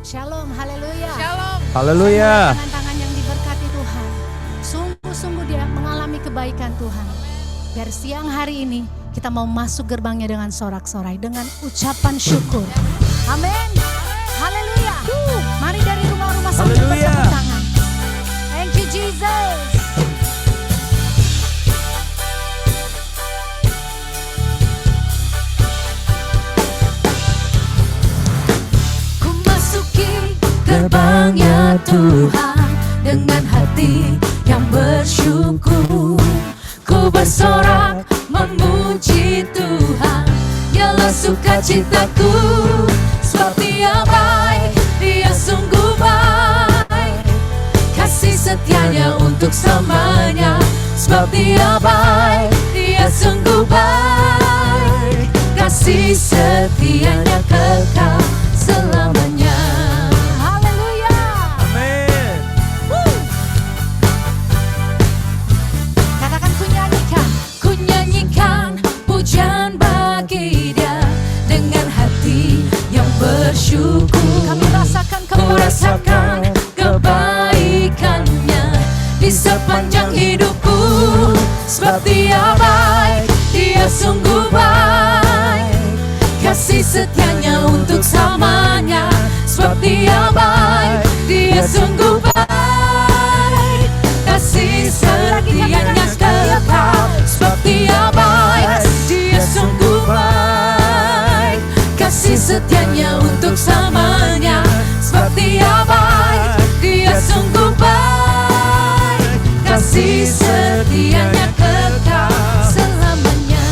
Shalom, haleluya. Shalom. Haleluya. Tangan-tangan yang diberkati Tuhan. Sungguh-sungguh dia mengalami kebaikan Tuhan. Biar siang hari ini kita mau masuk gerbangnya dengan sorak-sorai, dengan ucapan syukur. Amin. Haleluya. Mari dari rumah-rumah sambil bertepuk tangan. Thank you Jesus. Gerbangnya Tuhan dengan hati yang bersyukur, ku bersorak memuji Tuhan. Ialah sukacitaku, sebab Dia baik, Dia sungguh baik. Kasih setianya untuk selamanya, sebab Dia baik, Dia sungguh baik. Kasih setianya kekal selamanya. Bersyukur, ku rasakan kebaikannya di sepanjang hidupku. Sebab Dia baik, Dia sungguh baik. Kasih setianya untuk selamanya. Sebab Dia baik, Dia sungguh baik. Kasih setianya kekal. Sebab Dia baik, Dia sungguh baik. Kasih setianya untuk selamanya. Sebab Dia baik, Dia sungguh baik. Kasih setianya kekal selamanya.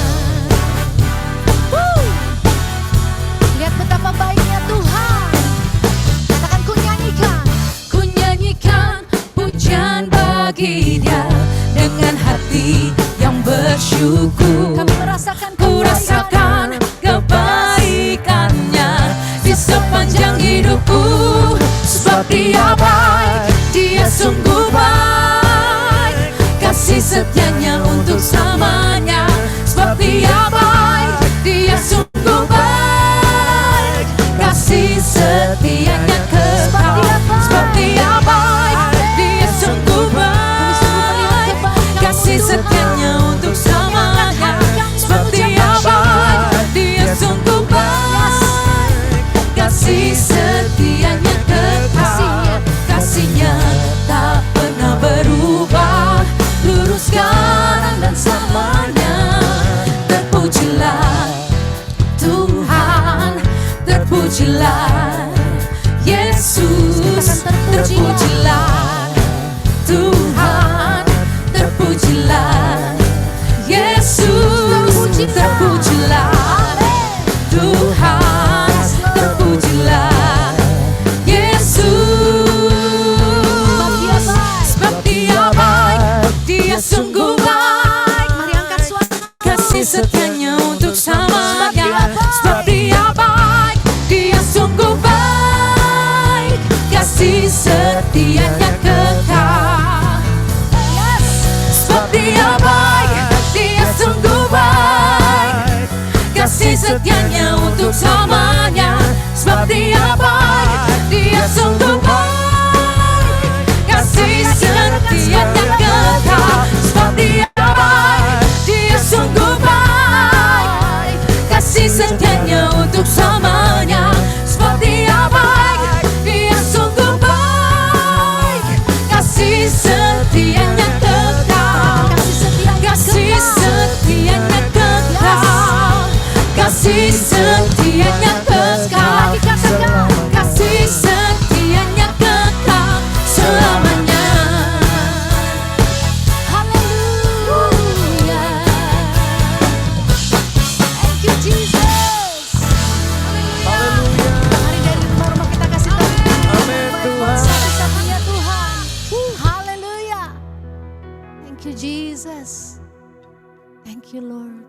Lihat betapa baiknya Tuhan. Katakan ku nyanyikan pujian bagi Dia dengan hati yang bersyukur. Ku rasakan kebaikannya di sepanjang hidupku. Sebab Dia baik, Dia sungguh baik. Kasih setianya untuk selamanya. Sebab Dia baik, Dia sungguh baik. Kasih setianya kekal. Sebab Dia baik, Dia sungguh baik. Kasih setianya untuk selamanya. Sebab Dia baik, Dia sungguh baik. Kasih setianya kekal. Kasihnya tak pernah berubah, lurus kanan dan selamanya. Terpujilah Tuhan, terpujilah Yesus, terpujilah Tuhan, terpujilah Yesus, terpujilah Tuhan, terpujilah Yesus. Sebab Dia baik, Dia sungguh baik. Mari angkat suara. Kasih setianya untuk selamanya. Sebab Dia baik, Dia sungguh baik. Kasih setianya kekal. Sebab Dia baik, Dia sungguh baik. Kasih setianya untuk selamanya. Sebab Dia baik, Dia sungguh baik. Kasih setianya kekal. Sebab Dia baik, Dia sungguh baik. Kasih setianya untuk selamanya. Sebab Dia baik, Dia sungguh baik. Kasih setianya kekal. Kasih setianya kekal. Kasih setianya kekal. Kasih setianya kekal selamanya. Haleluya. Thank you Jesus. Haleluya. Mari dari rumah kita kasih tepuk tangan. Amin Tuhan. Satu-satunya Tuhan. Haleluya. Thank you Jesus. Thank you Lord.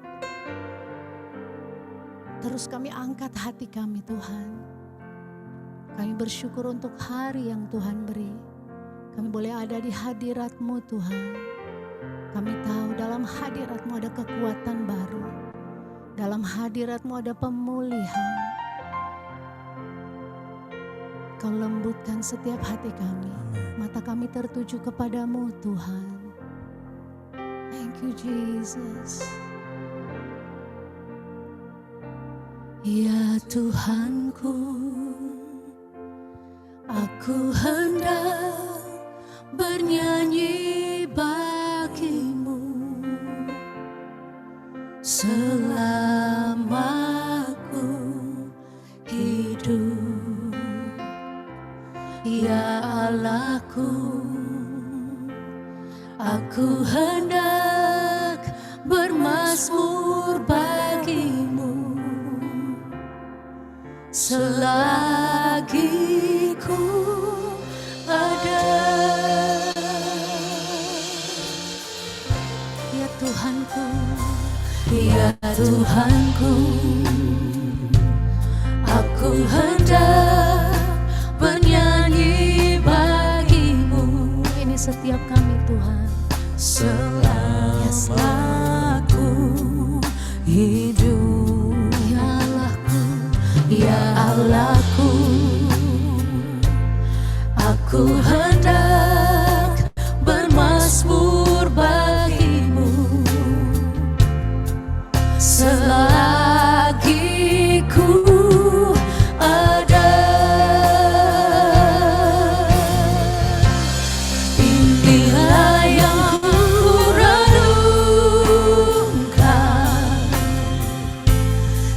Terus kami angkat hati kami Tuhan. Kami bersyukur untuk hari yang Tuhan beri. Kami boleh ada di hadirat-Mu Tuhan. Kami tahu dalam hadirat-Mu ada kekuatan baru. Dalam hadirat-Mu ada pemulihan. Kau lembutkan setiap hati kami. Mata kami tertuju kepadamu Tuhan. Thank you Jesus. Ya Tuhanku, aku hendak bernyanyi bagimu selama aku hidup. Ya Allahku, aku hendak bermazmur bagimu selagi ku ada. Ya Tuhanku, ya Tuhanku, aku hendak bernyanyi bagimu. Ini setiap kami Tuhan, selama aku hidup. Ya Allahku, ya Allahku, aku hendak bermazmur bagimu selagi ku ada. Inilah yang ku renungkan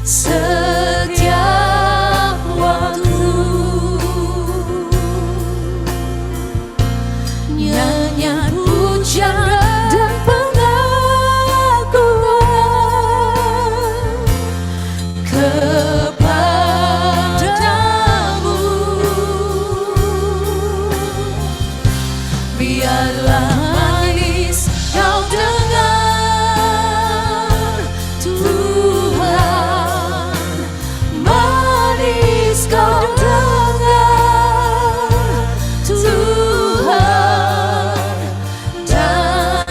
setiap waktu, nyanyian pujian dan pengakuan kepadamu. Biarlah manis kau dengar Tuhan, manis kau dengar Tuhan, dan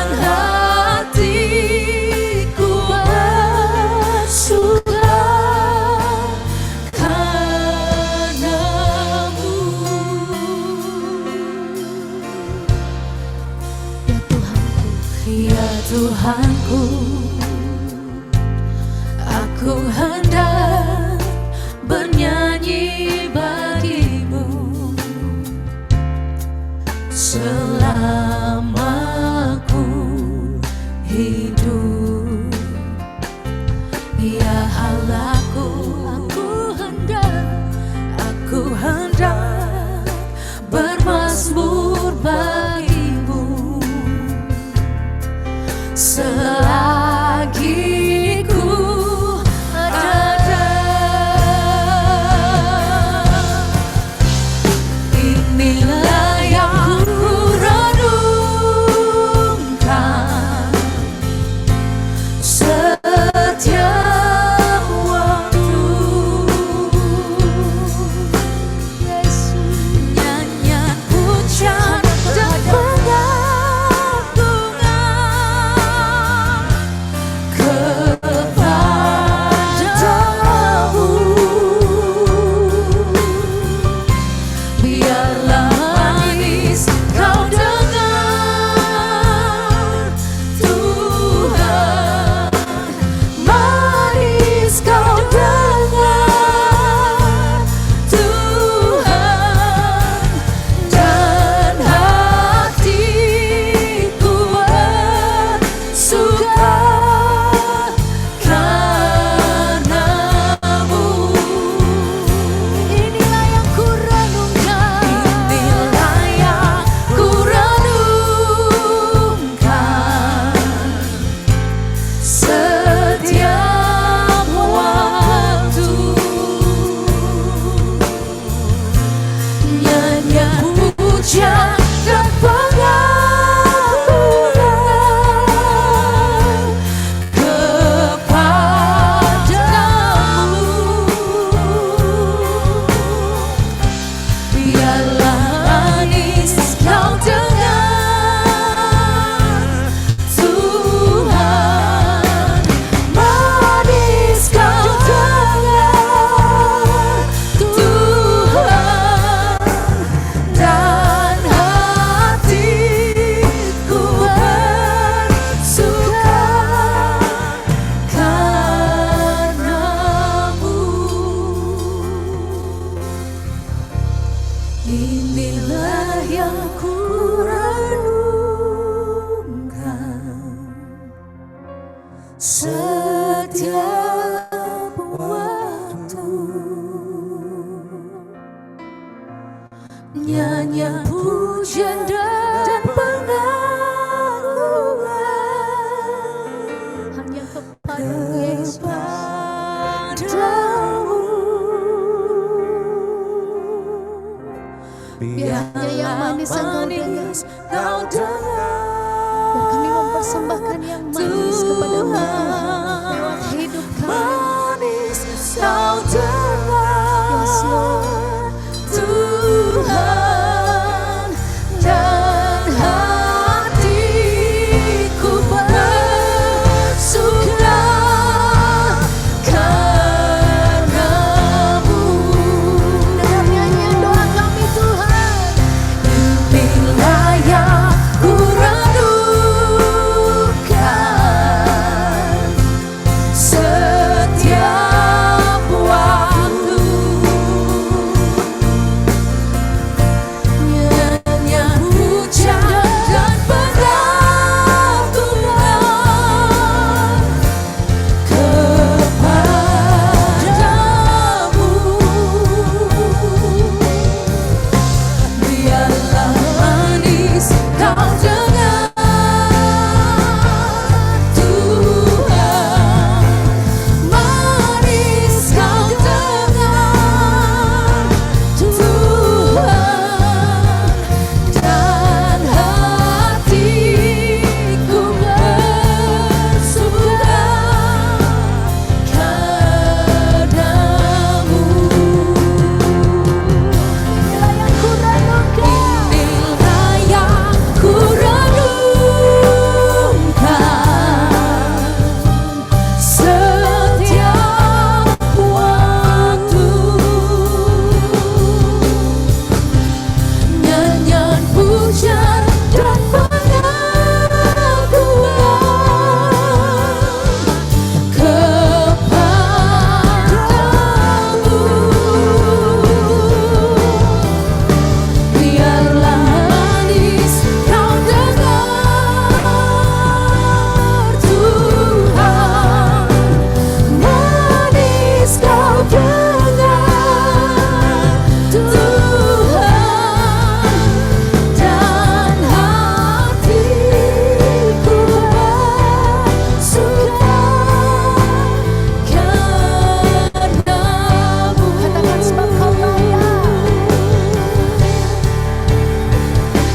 hatiku bersuka karenamu. Ya Tuhanku, aku hendak bernyanyi bagimu selama ku hidup. Ya Allahku, aku hendak bermazmur bagimu selama Inilah yang ku renungkan setiap waktu, nyanyian pujian dan pengagungan hanya kepadamu Yesus. Biarnya yang manis Engkau dengar, dan kami mempersembahkan yang manis kepadamu Tuhan lewat hidup kami. Kau dengar, Yes Lord. Tuhan, dan hatiku bersuka karena-Mu. Dengar nyanyian doa kami Tuhan. Inilah yang ku renungkan setiap waktu, nyanyian pujian dan pengagungan kepadamu. Biarlah manis kau dengar, Tuhan, manis kau dengar, Tuhan, dan hatiku bersuka karena-Mu. Inilah yang ku renungkan setiap waktu, nyanyian pujian dan pengagungan kepadamu. Biarlah manis kau dengar, Tuhan, manis kau dengar, Tuhan, dan hatiku bersuka karena-Mu. Katakan sebab Kau layak.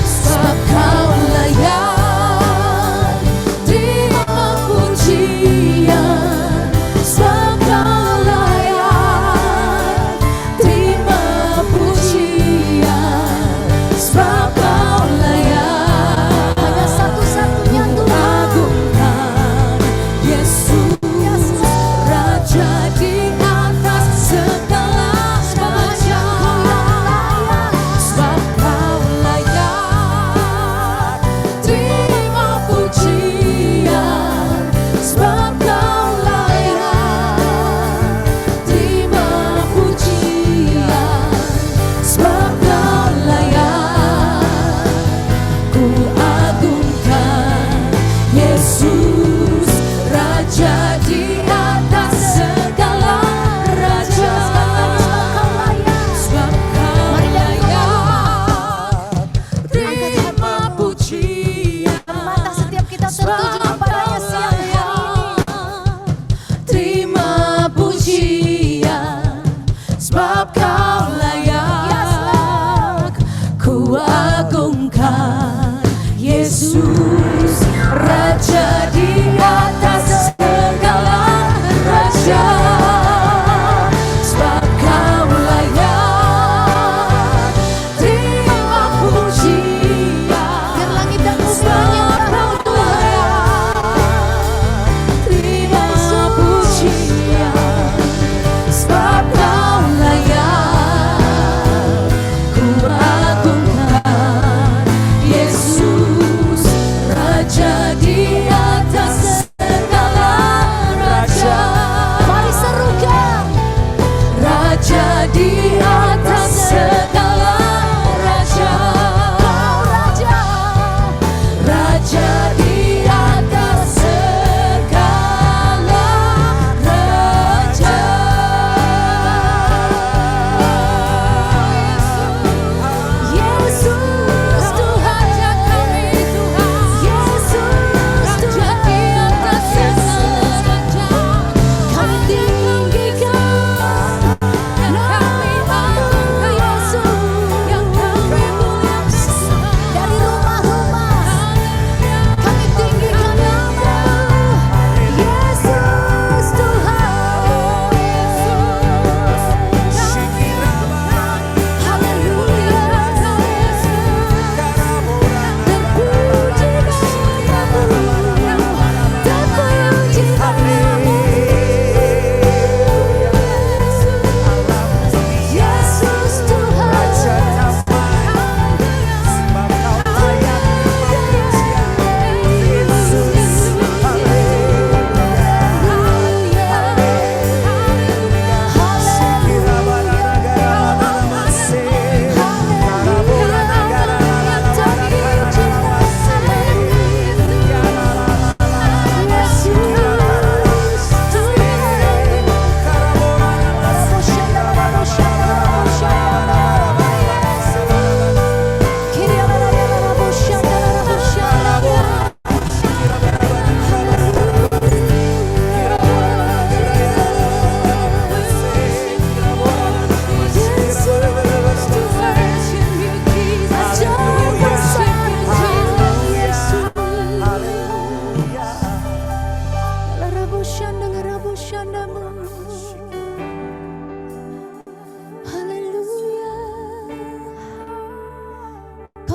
Sebab Kau layak terima pujian, sebab Kau layak terima pujian, sebab Kau layak. Hanya satu-satunya Tuhan. Agungkan Yesus, Raja di atas segala raja. Sebab Kau layak terima pujian, sebab Kau layak terima pujian, sebab Kau layak. Ku agungkan Yesus, Raja di atas segala raja. Sebab Kau layak terima pujian, Mata setiap kita tertuju kepadanya siang hari ini. terima pujian, sebab Kau layak. Ku agungkan Yesus, Raja di atas segala raja. Sebab Kau layak terima pujian, Biar langit dan bumi sebab menyembah Kau layak terima pujian, sebab Kau layak. Ku agungkan Yesus, Raja di atas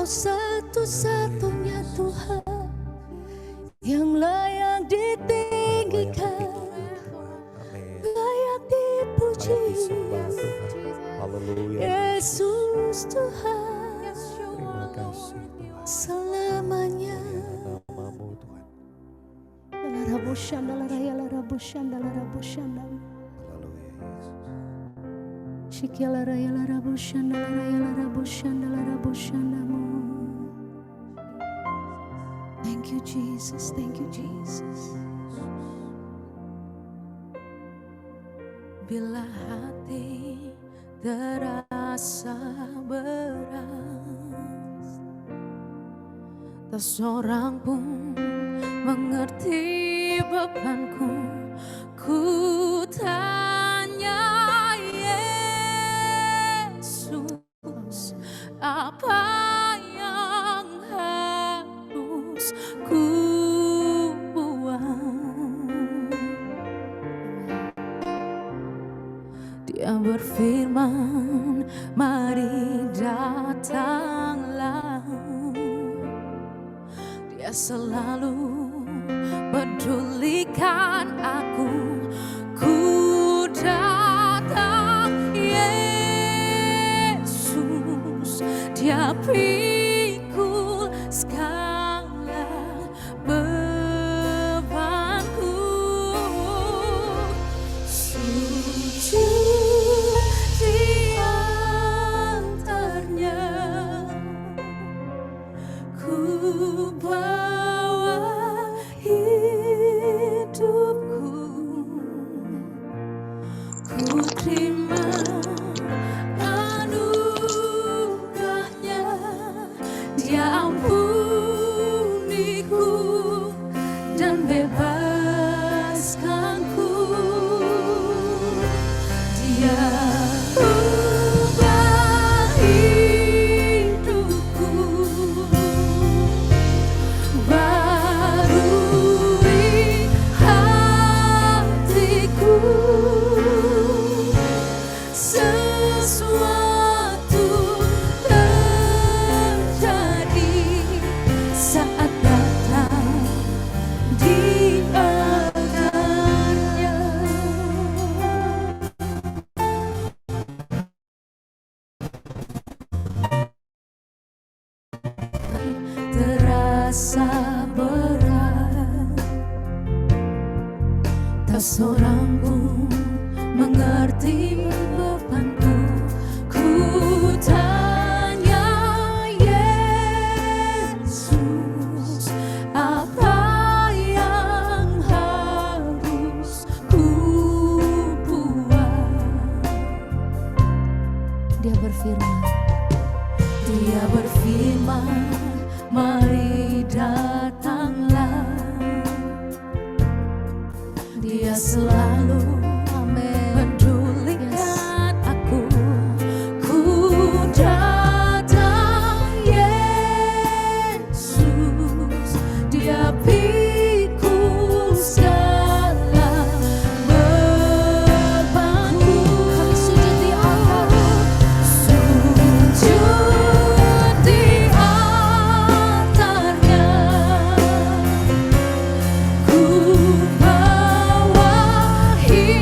Kau satu-satunya Tuhan yang layak ditinggikan, layak dipuji. Haleluya. Yesus Tuhan, Terima kasih Tuhan. selamanya. Namamu Tuhan. Haleluya Yesus. Thank you Jesus, thank you Jesus. Bila hati terasa berat, tak seorang pun mengerti bebanku. Ku tanya Yesus, apa yang harus ku buat? Dia berfirman, mari datanglah. Dia selalu pedulikan aku. Ku datang Yesus, Dia pikul segala bebanku. Sujud di antaranya, ku bawa hidupku, ku terima anugerahnya. Dia ampuniku dan bebaskanku. Dia ubah hidupku, barui hatiku. Sesuatu terjadi saat datang di adanya. Terasa berat, tak seorang pun mengerti bebanku. Ku tanya Yesus, apa yang harus ku buat? Dia berfirman, mari datanglah. Dia selalu pedulikan aku. Ku datang Yesus, Dia pikul segala bebanku. Kami sujud di altar, sujud di altarnya. Ku bawa hidupku,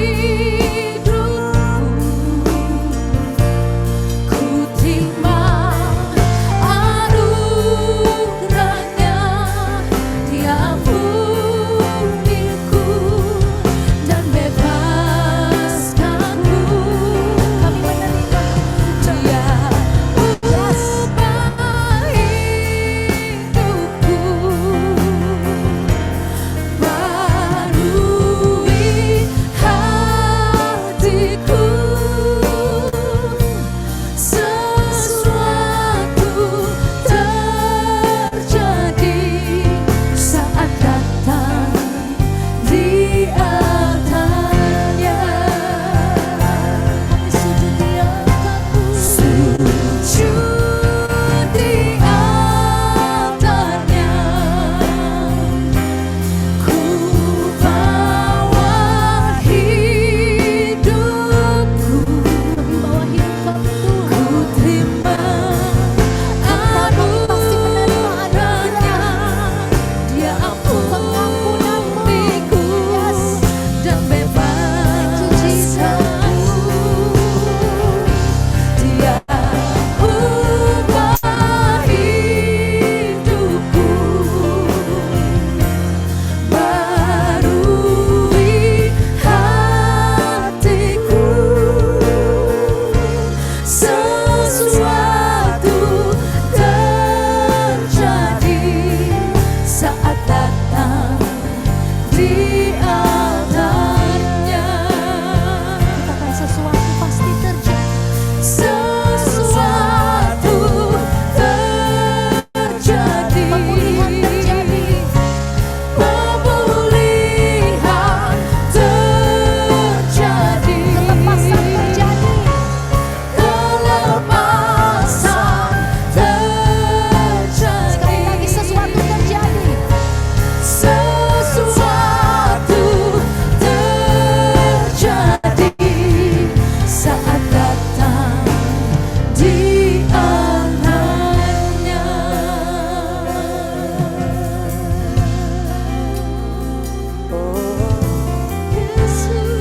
sesuatu terjadi saat datang di altarnya. Katakan sesuatu pasti terjadi. Sesuatu terjadi. Pemulihan terjadi. Pemulihan terjadi. Kelepasan terjadi. Kelepasan terjadi. Sekali lagi sesuatu terjadi. Sesuatu terjadi saat datang di altarnya. Yesus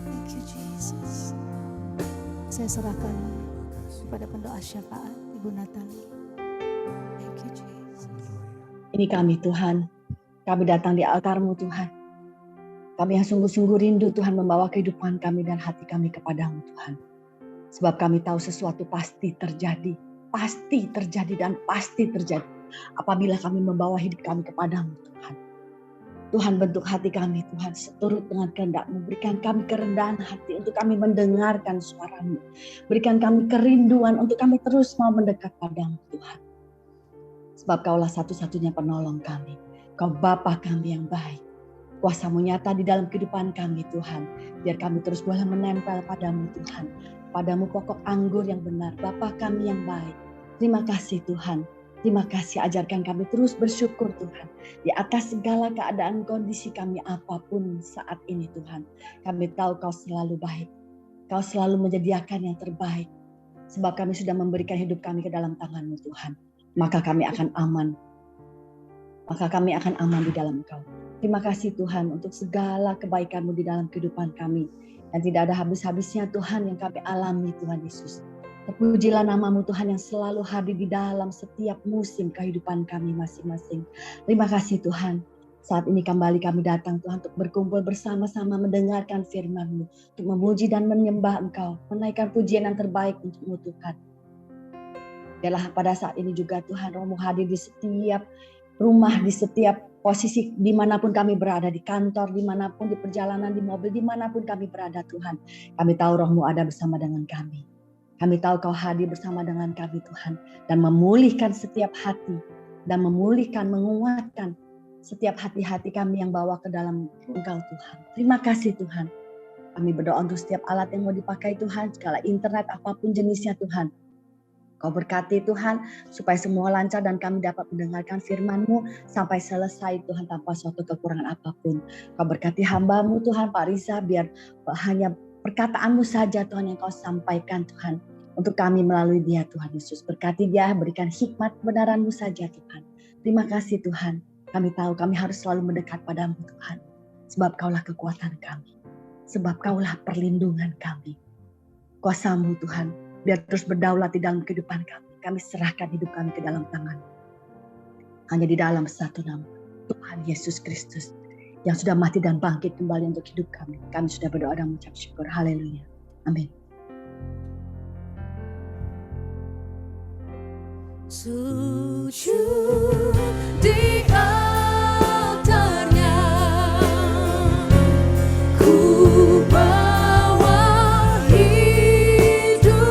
Thank you Jesus. Saya serahkan kepada pendoa syafaat Ibu Natali. Thank you Jesus. Ini kami Tuhan, kami datang di altar-Mu Tuhan. Kami yang sungguh-sungguh rindu Tuhan membawa kehidupan kami dan hati kami kepadamu Tuhan. Sebab kami tahu sesuatu pasti terjadi dan pasti terjadi apabila kami membawa hidup kami kepadamu Tuhan. Tuhan, bentuk hati kami Tuhan seturut dengan kehendak-Mu. Berikan kami kerendahan hati untuk kami mendengarkan suara-Mu. Berikan kami kerinduan untuk kami terus mau mendekat padamu Tuhan. Sebab Kaulah satu-satunya penolong kami. Kau Bapa kami yang baik. Kuasa-Mu nyata di dalam kehidupan kami Tuhan. Biar kami terus boleh menempel padamu Tuhan. Padamu pokok anggur yang benar. Bapa kami yang baik. Terima kasih Tuhan. Terima kasih, ajarkan kami terus bersyukur Tuhan. Di atas segala keadaan kondisi kami apapun saat ini Tuhan. Kami tahu Kau selalu baik. Kau selalu menyediakan yang terbaik. Sebab kami sudah memberikan hidup kami ke dalam tangan-Mu Tuhan. Maka kami akan aman. Maka kami akan aman di dalam Kau. Terima kasih Tuhan untuk segala kebaikan-Mu di dalam kehidupan kami. Dan tidak ada habis-habisnya Tuhan yang kami alami Tuhan Yesus. Terpujilah nama-Mu Tuhan yang selalu hadir di dalam setiap musim kehidupan kami masing-masing. Terima kasih Tuhan. Saat ini kembali kami datang Tuhan untuk berkumpul bersama-sama mendengarkan firman-Mu. Untuk memuji dan menyembah Engkau. Menaikkan pujian yang terbaik untuk-Mu Tuhan. Biarlah pada saat ini juga Tuhan Roh-Mu hadir di setiap rumah, di setiap posisi dimanapun kami berada. Di kantor, dimanapun, di perjalanan, di mobil, dimanapun kami berada Tuhan. Kami tahu Roh-Mu ada bersama dengan kami. Kami tahu Kau hadir bersama dengan kami Tuhan. Dan memulihkan setiap hati. Dan memulihkan, menguatkan setiap hati-hati kami yang bawa ke dalam Engkau Tuhan. Terima kasih Tuhan. Kami berdoa untuk setiap alat yang mau dipakai Tuhan. Segala internet apapun jenisnya Tuhan. Kau berkati Tuhan. Supaya semua lancar dan kami dapat mendengarkan firman-Mu. Sampai selesai Tuhan tanpa suatu kekurangan apapun. Kau berkati hamba-Mu Tuhan Pak Riza. Biar hanya perkataan-Mu saja Tuhan yang Kau sampaikan Tuhan. Untuk kami melalui dia Tuhan Yesus. Berkati dia, berikan hikmat kebenaran-Mu saja Tuhan. Terima kasih Tuhan. Kami tahu kami harus selalu mendekat padamu Tuhan. Sebab Kaulah kekuatan kami. Sebab Kaulah perlindungan kami. Kuasa-Mu Tuhan. Biar terus berdaulat di dalam kehidupan kami. Kami serahkan hidup kami ke dalam tangan. hanya di dalam satu nama, Tuhan Yesus Kristus, yang sudah mati dan bangkit kembali untuk hidup kami. Kami sudah berdoa dan mengucap syukur. Haleluya. Amin. Sujud di altarnya, ku bawa hidupku,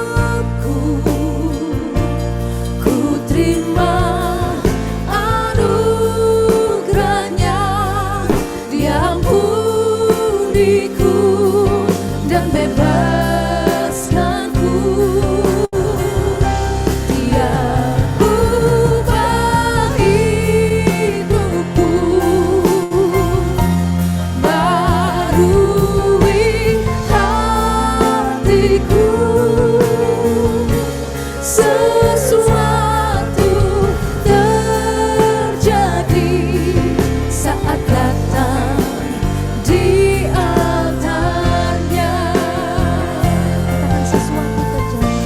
ku terima anugerahnya, Dia ampuniku dan bebaskanku. Sesuatu terjadi saat datang di altarnya. Katakan sesuatu terjadi.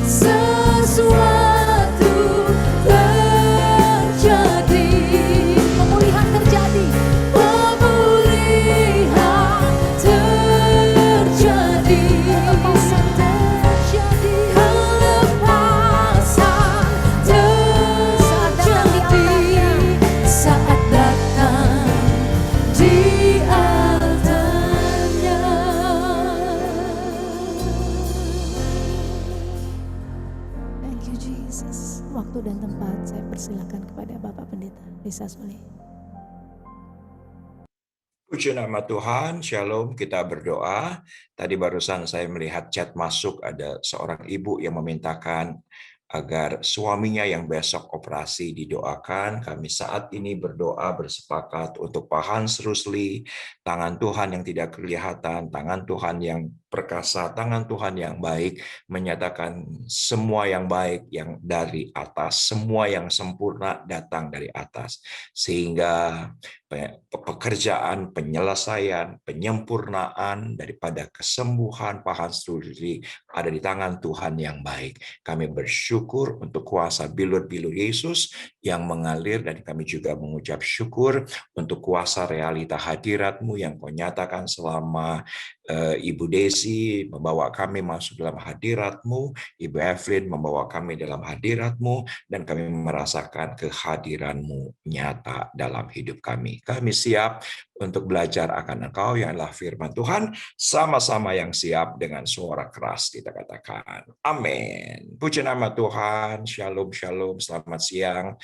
Sesuatu terjadi. Pemulihan terjadi. Pemulihan terjadi. Lepasan terjadi. Kelepasan terjadi saat datang di altarnya. Thank you Jesus. Waktu dan tempat saya persilakan kepada Bapak Pendeta Risa Soleh. Puji nama Tuhan, Shalom, kita berdoa. Tadi barusan saya melihat chat masuk, ada seorang ibu yang memintakan agar suaminya yang besok operasi didoakan. Kami saat ini berdoa bersepakat untuk Pak Hans Rusli, tangan Tuhan yang tidak kelihatan, tangan Tuhan yang perkasa, tangan Tuhan yang baik, menyatakan semua yang baik yang dari atas, semua yang sempurna datang dari atas. Sehingga pekerjaan, penyelesaian, penyempurnaan daripada kesembuhan Pak Hans Rusli ada di tangan Tuhan yang baik. Kami bersyukur untuk kuasa bilur-bilur Yesus yang mengalir, dan kami juga mengucap syukur untuk kuasa realita hadirat-Mu yang Kau nyatakan selama Ibu Desi membawa kami masuk dalam hadirat-Mu, Ibu Evelyn membawa kami dalam hadirat-Mu, dan kami merasakan kehadiran-Mu nyata dalam hidup kami. Kami siap untuk belajar akan Engkau yang adalah firman Tuhan, sama-sama yang siap dengan suara keras kita katakan. Amin. Puji nama Tuhan, shalom, shalom, selamat siang.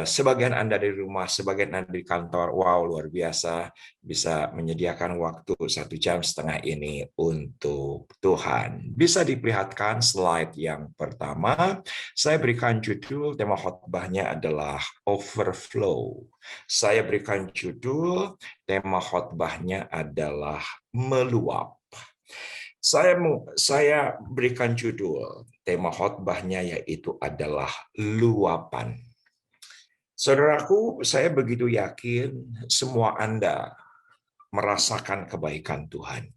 Sebagian Anda di rumah, sebagian Anda di kantor, wow luar biasa bisa menyediakan waktu 1,5 jam ini untuk Tuhan. Bisa diperlihatkan slide yang pertama. Saya berikan judul, tema khotbahnya adalah overflow. Saya berikan judul, tema khotbahnya adalah meluap. Saya berikan judul, tema khotbahnya yaitu adalah luapan. Saudaraku, saya begitu yakin semua Anda merasakan kebaikan Tuhan.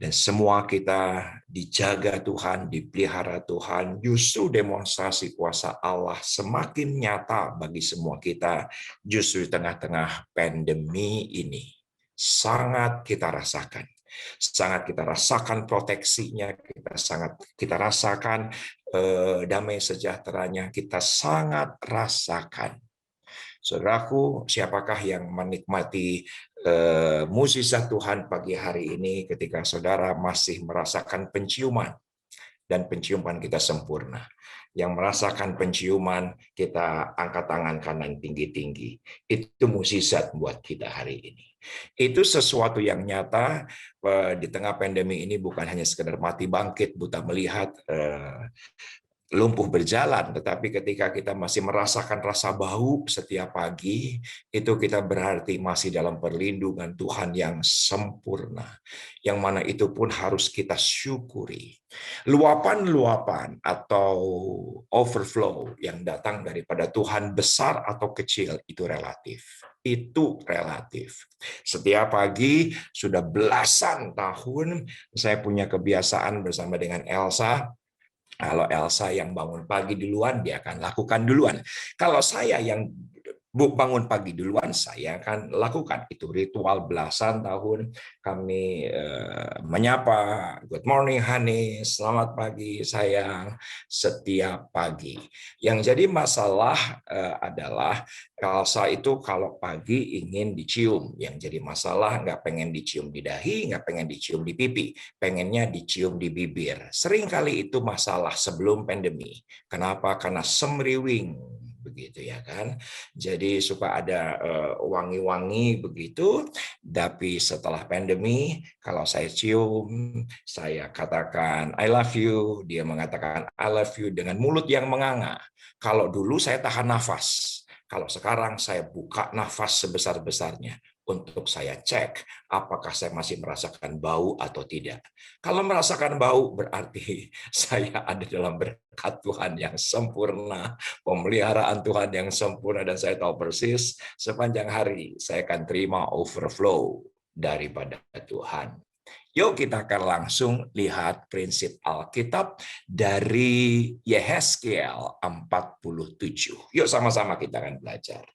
Dan semua kita dijaga Tuhan, dipelihara Tuhan, justru demonstrasi kuasa Allah semakin nyata bagi semua kita, justru di tengah-tengah pandemi ini. Sangat kita rasakan. Sangat kita rasakan proteksinya, kita rasakan damai sejahteranya, kita sangat rasakan. Saudaraku, siapakah yang menikmati mukjizat Tuhan pagi hari ini ketika saudara masih merasakan penciuman, dan penciuman kita sempurna. Yang merasakan penciuman, kita angkat tangan kanan tinggi-tinggi. Itu mukjizat buat kita hari ini. Itu sesuatu yang nyata di tengah pandemi ini, bukan hanya sekedar mati bangkit, buta melihat, lumpuh berjalan, tetapi ketika kita masih merasakan rasa bau setiap pagi, itu kita berarti masih dalam perlindungan Tuhan yang sempurna, yang mana itu pun harus kita syukuri. Luapan-luapan atau overflow yang datang daripada Tuhan besar atau kecil itu relatif. Itu relatif. Setiap pagi sudah belasan tahun saya punya kebiasaan bersama dengan Elsa. Kalau Elsa yang bangun pagi duluan, dia akan lakukan duluan. Kalau saya yang bangun pagi duluan, saya akan lakukan. Itu ritual belasan tahun kami menyapa, good morning honey, selamat pagi sayang, setiap pagi. Yang jadi masalah adalah Elsa itu kalau pagi ingin dicium. Yang jadi masalah nggak pengen dicium di dahi, nggak pengen dicium di pipi, pengennya dicium di bibir. Seringkali itu masalah sebelum pandemi. Kenapa? Karena semriwing, begitu ya kan. Jadi suka ada wangi-wangi begitu, tapi setelah pandemi kalau saya cium, saya katakan I love you, dia mengatakan I love you dengan mulut yang menganga. Kalau dulu saya tahan nafas, kalau sekarang saya buka nafas sebesar-besarnya untuk saya cek apakah saya masih merasakan bau atau tidak. Kalau merasakan bau berarti saya ada dalam berkat Tuhan yang sempurna, pemeliharaan Tuhan yang sempurna, dan saya tahu persis sepanjang hari saya akan terima overflow daripada Tuhan. Yuk kita akan langsung lihat prinsip Alkitab dari Yehezkiel 47. Yuk sama-sama kita akan belajar.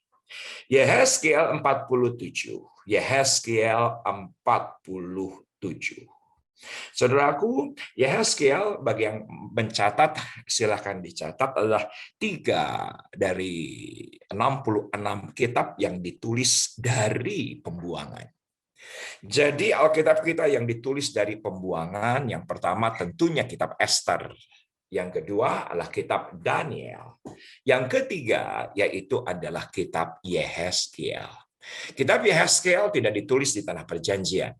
Yehezkiel 47. Yehezkiel 47. Saudaraku, Yehezkiel bagi yang mencatat, silahkan dicatat, adalah 3 dari 66 kitab yang ditulis dari pembuangan. Jadi Alkitab kita yang ditulis dari pembuangan, yang pertama tentunya kitab Ester. Yang kedua adalah kitab Daniel. Yang ketiga yaitu adalah kitab Yehezkiel. Kitab Yehezkiel tidak ditulis di tanah perjanjian.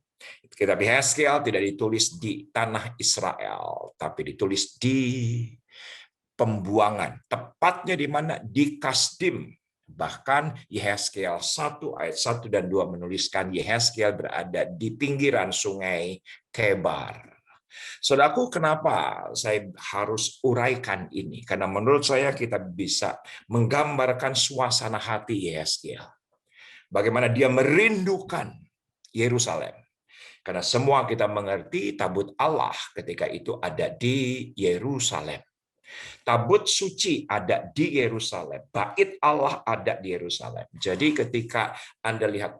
Kitab Yehezkiel tidak ditulis di tanah Israel, tapi ditulis di pembuangan. Tepatnya di mana? Di Kasdim. Bahkan Yehezkiel 1 ayat 1 dan 2 menuliskan Yehezkiel berada di pinggiran sungai Kebar. Saudaraku, kenapa saya harus uraikan ini? Karena menurut saya kita bisa menggambarkan suasana hati Yehezkiel. Bagaimana dia merindukan Yerusalem. Karena semua kita mengerti tabut Allah ketika itu ada di Yerusalem. Tabut suci ada di Yerusalem. Bait Allah ada di Yerusalem. Jadi ketika Anda lihat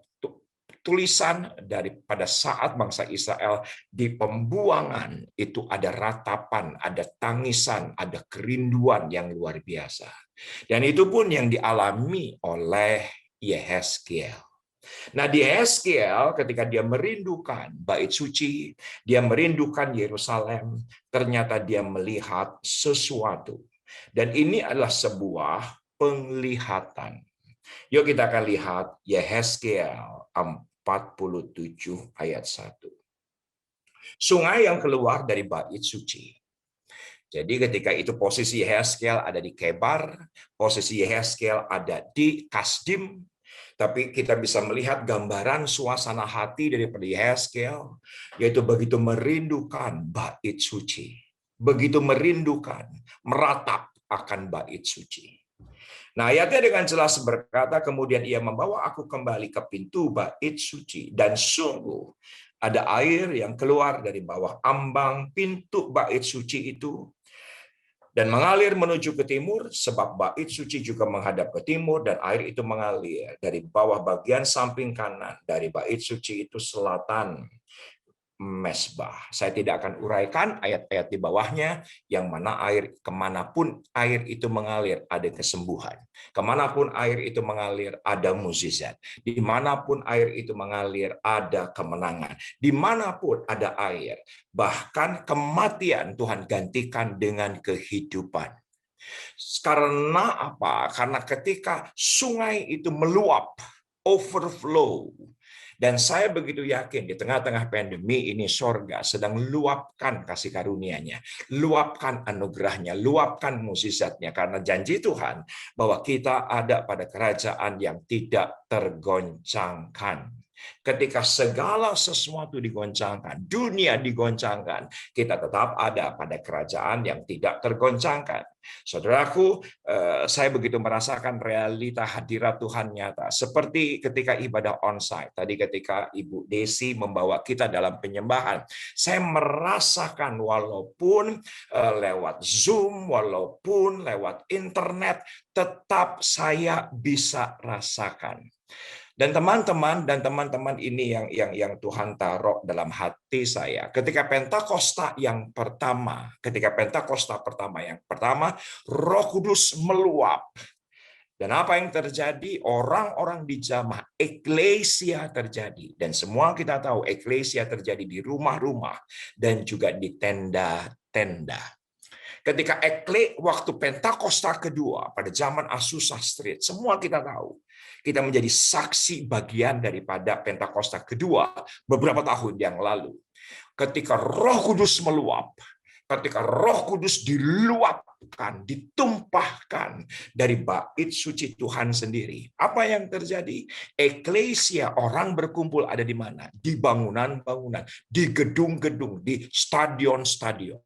tulisan daripada saat bangsa Israel di pembuangan, itu ada ratapan, ada tangisan, ada kerinduan yang luar biasa. Dan itu pun yang dialami oleh Yehezkiel. Nah, di Yehezkiel ketika dia merindukan bait suci, dia merindukan Yerusalem, ternyata dia melihat sesuatu. Dan ini adalah sebuah penglihatan. Yuk kita akan lihat Yehezkiel 47 ayat 1. Sungai yang keluar dari bait suci. Jadi ketika itu posisi Yehezkiel ada di Kebar, posisi Yehezkiel ada di Kasdim, tapi kita bisa melihat gambaran suasana hati daripada Yehezkiel, yaitu begitu merindukan bait suci, begitu merindukan, meratap akan bait suci. Nah, ayatnya dengan jelas berkata, kemudian ia membawa aku kembali ke pintu bait suci, dan sungguh ada air yang keluar dari bawah ambang pintu bait suci itu, dan mengalir menuju ke timur, sebab bait suci juga menghadap ke timur, dan air itu mengalir dari bawah bagian samping kanan dari bait suci itu selatan mesbah. Saya tidak akan uraikan ayat-ayat di bawahnya, yang mana air, kemanapun air itu mengalir ada kesembuhan. Kemanapun air itu mengalir ada mukjizat. Dimanapun air itu mengalir ada kemenangan. Dimanapun ada air, bahkan kematian Tuhan gantikan dengan kehidupan. Karena apa? Karena ketika sungai itu meluap, overflow. Dan saya begitu yakin di tengah-tengah pandemi ini sorga sedang luapkan kasih karunia-Nya, luapkan anugerahnya, luapkan mukjizatnya, karena janji Tuhan bahwa kita ada pada kerajaan yang tidak tergoncangkan. Ketika segala sesuatu digoncangkan, dunia digoncangkan, kita tetap ada pada kerajaan yang tidak tergoncangkan. Saudaraku, saya begitu merasakan realita hadirat Tuhan nyata. Seperti ketika ibadah onsite, tadi ketika Ibu Desi membawa kita dalam penyembahan, saya merasakan walaupun lewat Zoom, walaupun lewat internet, tetap saya bisa rasakan. Dan teman-teman ini yang Tuhan taruh dalam hati saya. Ketika Pentakosta pertama yang pertama, Roh Kudus meluap. Dan apa yang terjadi? Orang-orang dijamah, eklesia terjadi. Dan semua kita tahu eklesia terjadi di rumah-rumah dan juga di tenda-tenda. Ketika waktu Pentakosta kedua pada zaman Azusa Street, semua kita tahu. Kita menjadi saksi bagian daripada Pentakosta kedua beberapa tahun yang lalu. Ketika Roh Kudus meluap, ketika Roh Kudus diluapkan, ditumpahkan dari bait suci Tuhan sendiri. Apa yang terjadi? Eklesia, orang berkumpul ada di mana? Di bangunan-bangunan, di gedung-gedung, di stadion-stadion.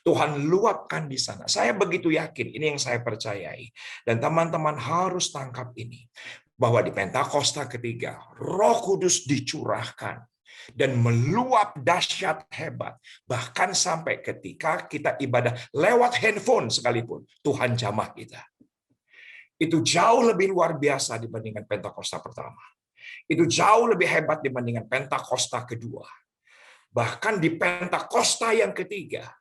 Tuhan luapkan di sana. Saya begitu yakin, ini yang saya percayai. Dan teman-teman harus tangkap ini. Bahwa di Pentakosta ketiga, Roh Kudus dicurahkan. Dan meluap dahsyat hebat. Bahkan sampai ketika kita ibadah lewat handphone sekalipun, Tuhan jamah kita. Itu jauh lebih luar biasa dibandingkan Pentakosta pertama. Itu jauh lebih hebat dibandingkan Pentakosta kedua. Bahkan di Pentakosta yang ketiga,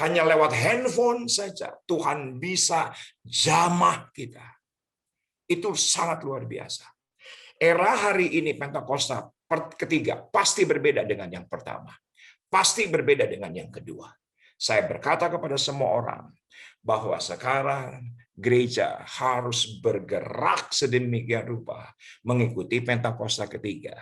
hanya lewat handphone saja Tuhan bisa jamah kita. Itu sangat luar biasa. Era hari ini Pentakosta ketiga pasti berbeda dengan yang pertama. Pasti berbeda dengan yang kedua. Saya berkata kepada semua orang bahwa sekarang gereja harus bergerak sedemikian rupa mengikuti Pentakosta ketiga.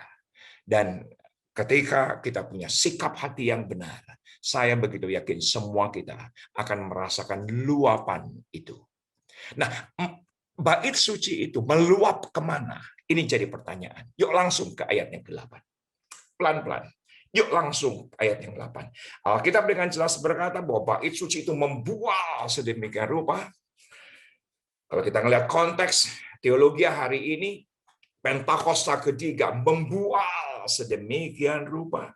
Dan ketika kita punya sikap hati yang benar, saya begitu yakin semua kita akan merasakan luapan itu. Nah, bait suci itu meluap kemana? Ini jadi pertanyaan. Yuk langsung ke ayat yang ke-8. Pelan-pelan. Yuk langsung ayat yang 8. Alkitab dengan jelas berkata bahwa bait suci itu membual sedemikian rupa. Kalau kita melihat konteks teologi hari ini, Pentakosta ketiga membual sedemikian rupa.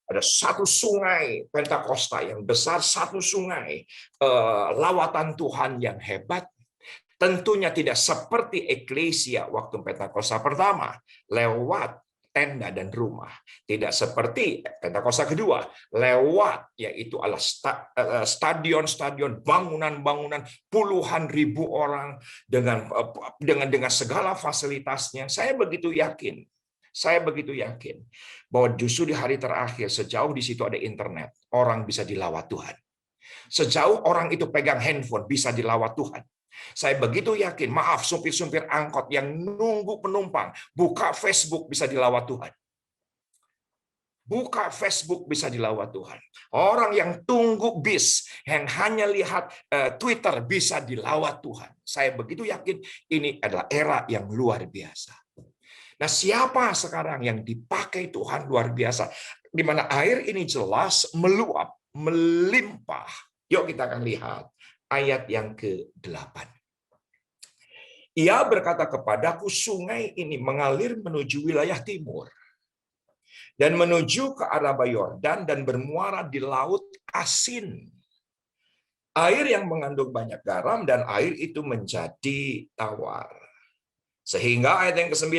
Ada satu sungai Pentakosta yang besar, satu sungai lawatan Tuhan yang hebat. Tentunya tidak seperti eklesia waktu Pentakosta pertama, lewat tenda dan rumah. Tidak seperti Pentakosta kedua, lewat yaitu adalah stadion-stadion, bangunan-bangunan, puluhan ribu orang dengan segala fasilitasnya. Saya begitu yakin bahwa justru di hari terakhir, sejauh di situ ada internet, orang bisa dilawat Tuhan. Sejauh orang itu pegang handphone, bisa dilawat Tuhan. Saya begitu yakin, maaf, supir-supir angkot yang nunggu penumpang, buka Facebook bisa dilawat Tuhan. Buka Facebook bisa dilawat Tuhan. Orang yang tunggu bis, yang hanya lihat Twitter bisa dilawat Tuhan. Saya begitu yakin ini adalah era yang luar biasa. Nah, siapa sekarang yang dipakai Tuhan luar biasa? Di mana air ini jelas meluap, melimpah. Yuk kita akan lihat ayat yang ke-8. Ia berkata kepadaku, sungai ini mengalir menuju wilayah timur dan menuju ke arah Yordan dan bermuara di laut asin. Air yang mengandung banyak garam dan air itu menjadi tawar. Sehingga ayat yang ke-9,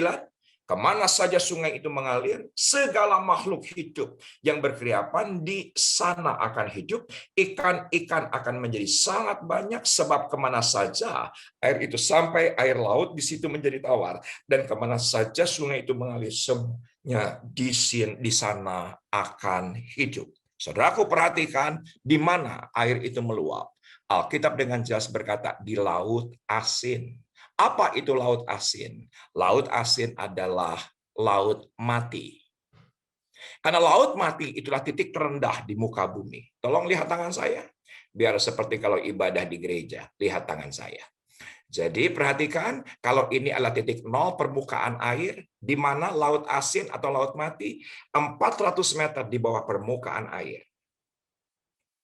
kemana saja sungai itu mengalir, segala makhluk hidup yang berkeriapan di sana akan hidup, ikan-ikan akan menjadi sangat banyak, sebab kemana saja air itu sampai, air laut di situ menjadi tawar, dan kemana saja sungai itu mengalir, semuanya di sana akan hidup. Saudaraku, perhatikan di mana air itu meluap. Alkitab dengan jelas berkata di laut asin. Apa itu laut asin? Laut asin adalah laut mati. Karena laut mati itulah titik terendah di muka bumi. Tolong lihat tangan saya. Biar seperti kalau ibadah di gereja. Lihat tangan saya. Jadi perhatikan, kalau ini adalah titik nol permukaan air, di mana laut asin atau laut mati 400 meter di bawah permukaan air.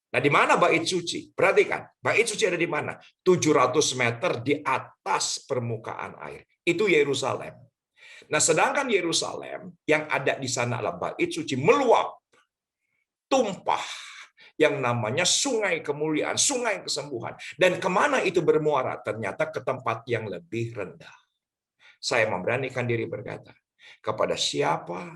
Nah, di mana bait suci? Perhatikan, bait suci ada di mana? 700 meter di atas permukaan air. Itu Yerusalem. Nah, sedangkan Yerusalem yang ada di sana adalah bait suci meluap, tumpah, yang namanya sungai kemuliaan, sungai kesembuhan. Dan kemana itu bermuara? Ternyata ke tempat yang lebih rendah. Saya memberanikan diri berkata, kepada siapa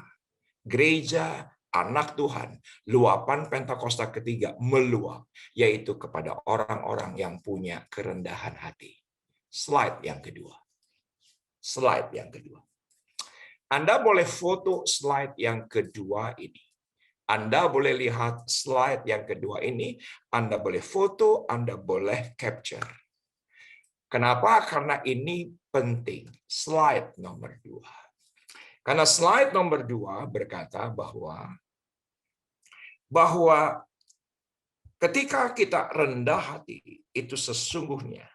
gereja anak Tuhan, luapan Pentakosta ketiga meluap, yaitu kepada orang-orang yang punya kerendahan hati. Slide yang kedua. Slide yang kedua. Anda boleh foto slide yang kedua ini. Anda boleh lihat slide yang kedua ini, Anda boleh foto, Anda boleh capture. Kenapa? Karena ini penting. Slide nomor 2. Karena slide nomor 2 berkata bahwa ketika kita rendah hati, itu sesungguhnya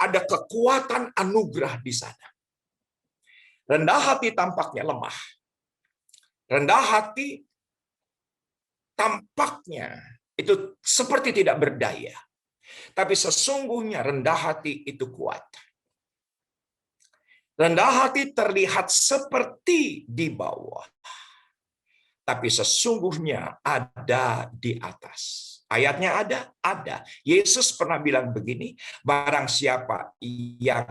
ada kekuatan anugerah di sana. Rendah hati tampaknya lemah. Rendah hati tampaknya itu seperti tidak berdaya. Tapi sesungguhnya rendah hati itu kuat. Rendah hati terlihat seperti di bawah. Tapi sesungguhnya ada di atas. Ayatnya ada. Yesus pernah bilang begini, barang siapa yang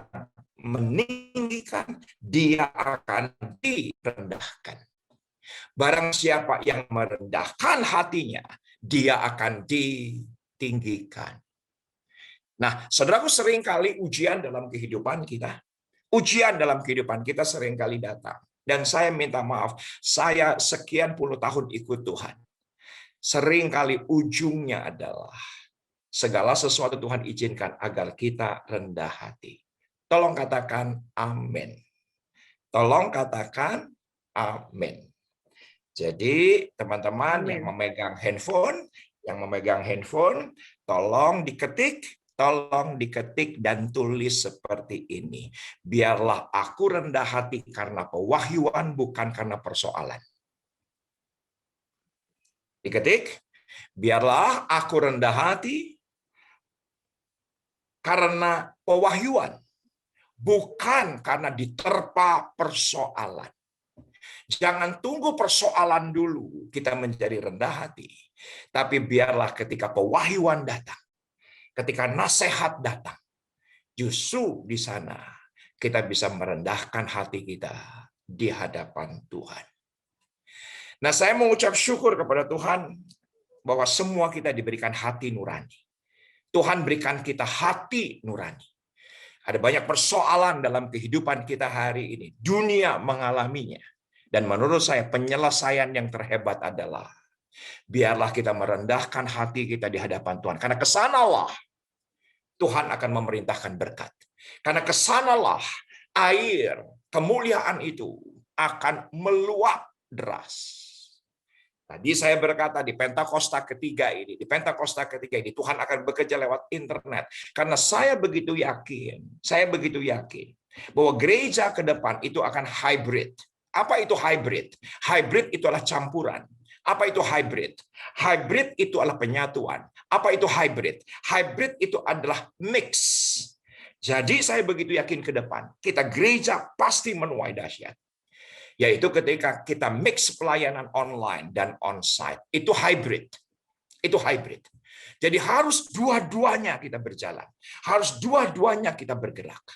meninggikan, dia akan direndahkan. Barang siapa yang merendahkan hatinya, dia akan ditinggikan. Nah, saudaraku, seringkali ujian dalam kehidupan kita, seringkali datang. Dan saya minta maaf, saya sekian puluh tahun ikut Tuhan. Seringkali ujungnya adalah segala sesuatu Tuhan izinkan agar kita rendah hati. Tolong katakan amin. Tolong katakan amin. Jadi teman-teman yang memegang handphone, tolong diketik dan tulis seperti ini. Biarlah aku rendah hati karena pewahyuan, bukan karena persoalan. Diketik, biarlah aku rendah hati karena pewahyuan, bukan karena diterpa persoalan. Jangan tunggu persoalan dulu kita menjadi rendah hati. Tapi biarlah ketika pewahyuan datang, ketika nasihat datang, justru di sana kita bisa merendahkan hati kita di hadapan Tuhan. Nah, saya mengucap syukur kepada Tuhan bahwa semua kita diberikan hati nurani. Tuhan berikan kita hati nurani. Ada banyak persoalan dalam kehidupan kita hari ini. Dunia mengalaminya. Dan menurut saya penyelesaian yang terhebat adalah biarlah kita merendahkan hati kita di hadapan Tuhan. Karena kesanalah Tuhan akan memerintahkan berkat. Karena kesanalah air kemuliaan itu akan meluap deras. Tadi saya berkata di Pentakosta ketiga ini, Tuhan akan bekerja lewat internet. Karena saya begitu yakin bahwa gereja ke depan itu akan hybrid. Apa itu hybrid? Hybrid itu adalah campuran. Apa itu hybrid? Hybrid itu adalah penyatuan. Apa itu hybrid? Hybrid itu adalah mix. Jadi saya begitu yakin ke depan, kita gereja pasti menuai dahsyat. Yaitu ketika kita mix pelayanan online dan onsite. Itu hybrid. Jadi harus dua-duanya kita berjalan. Harus dua-duanya kita bergerak.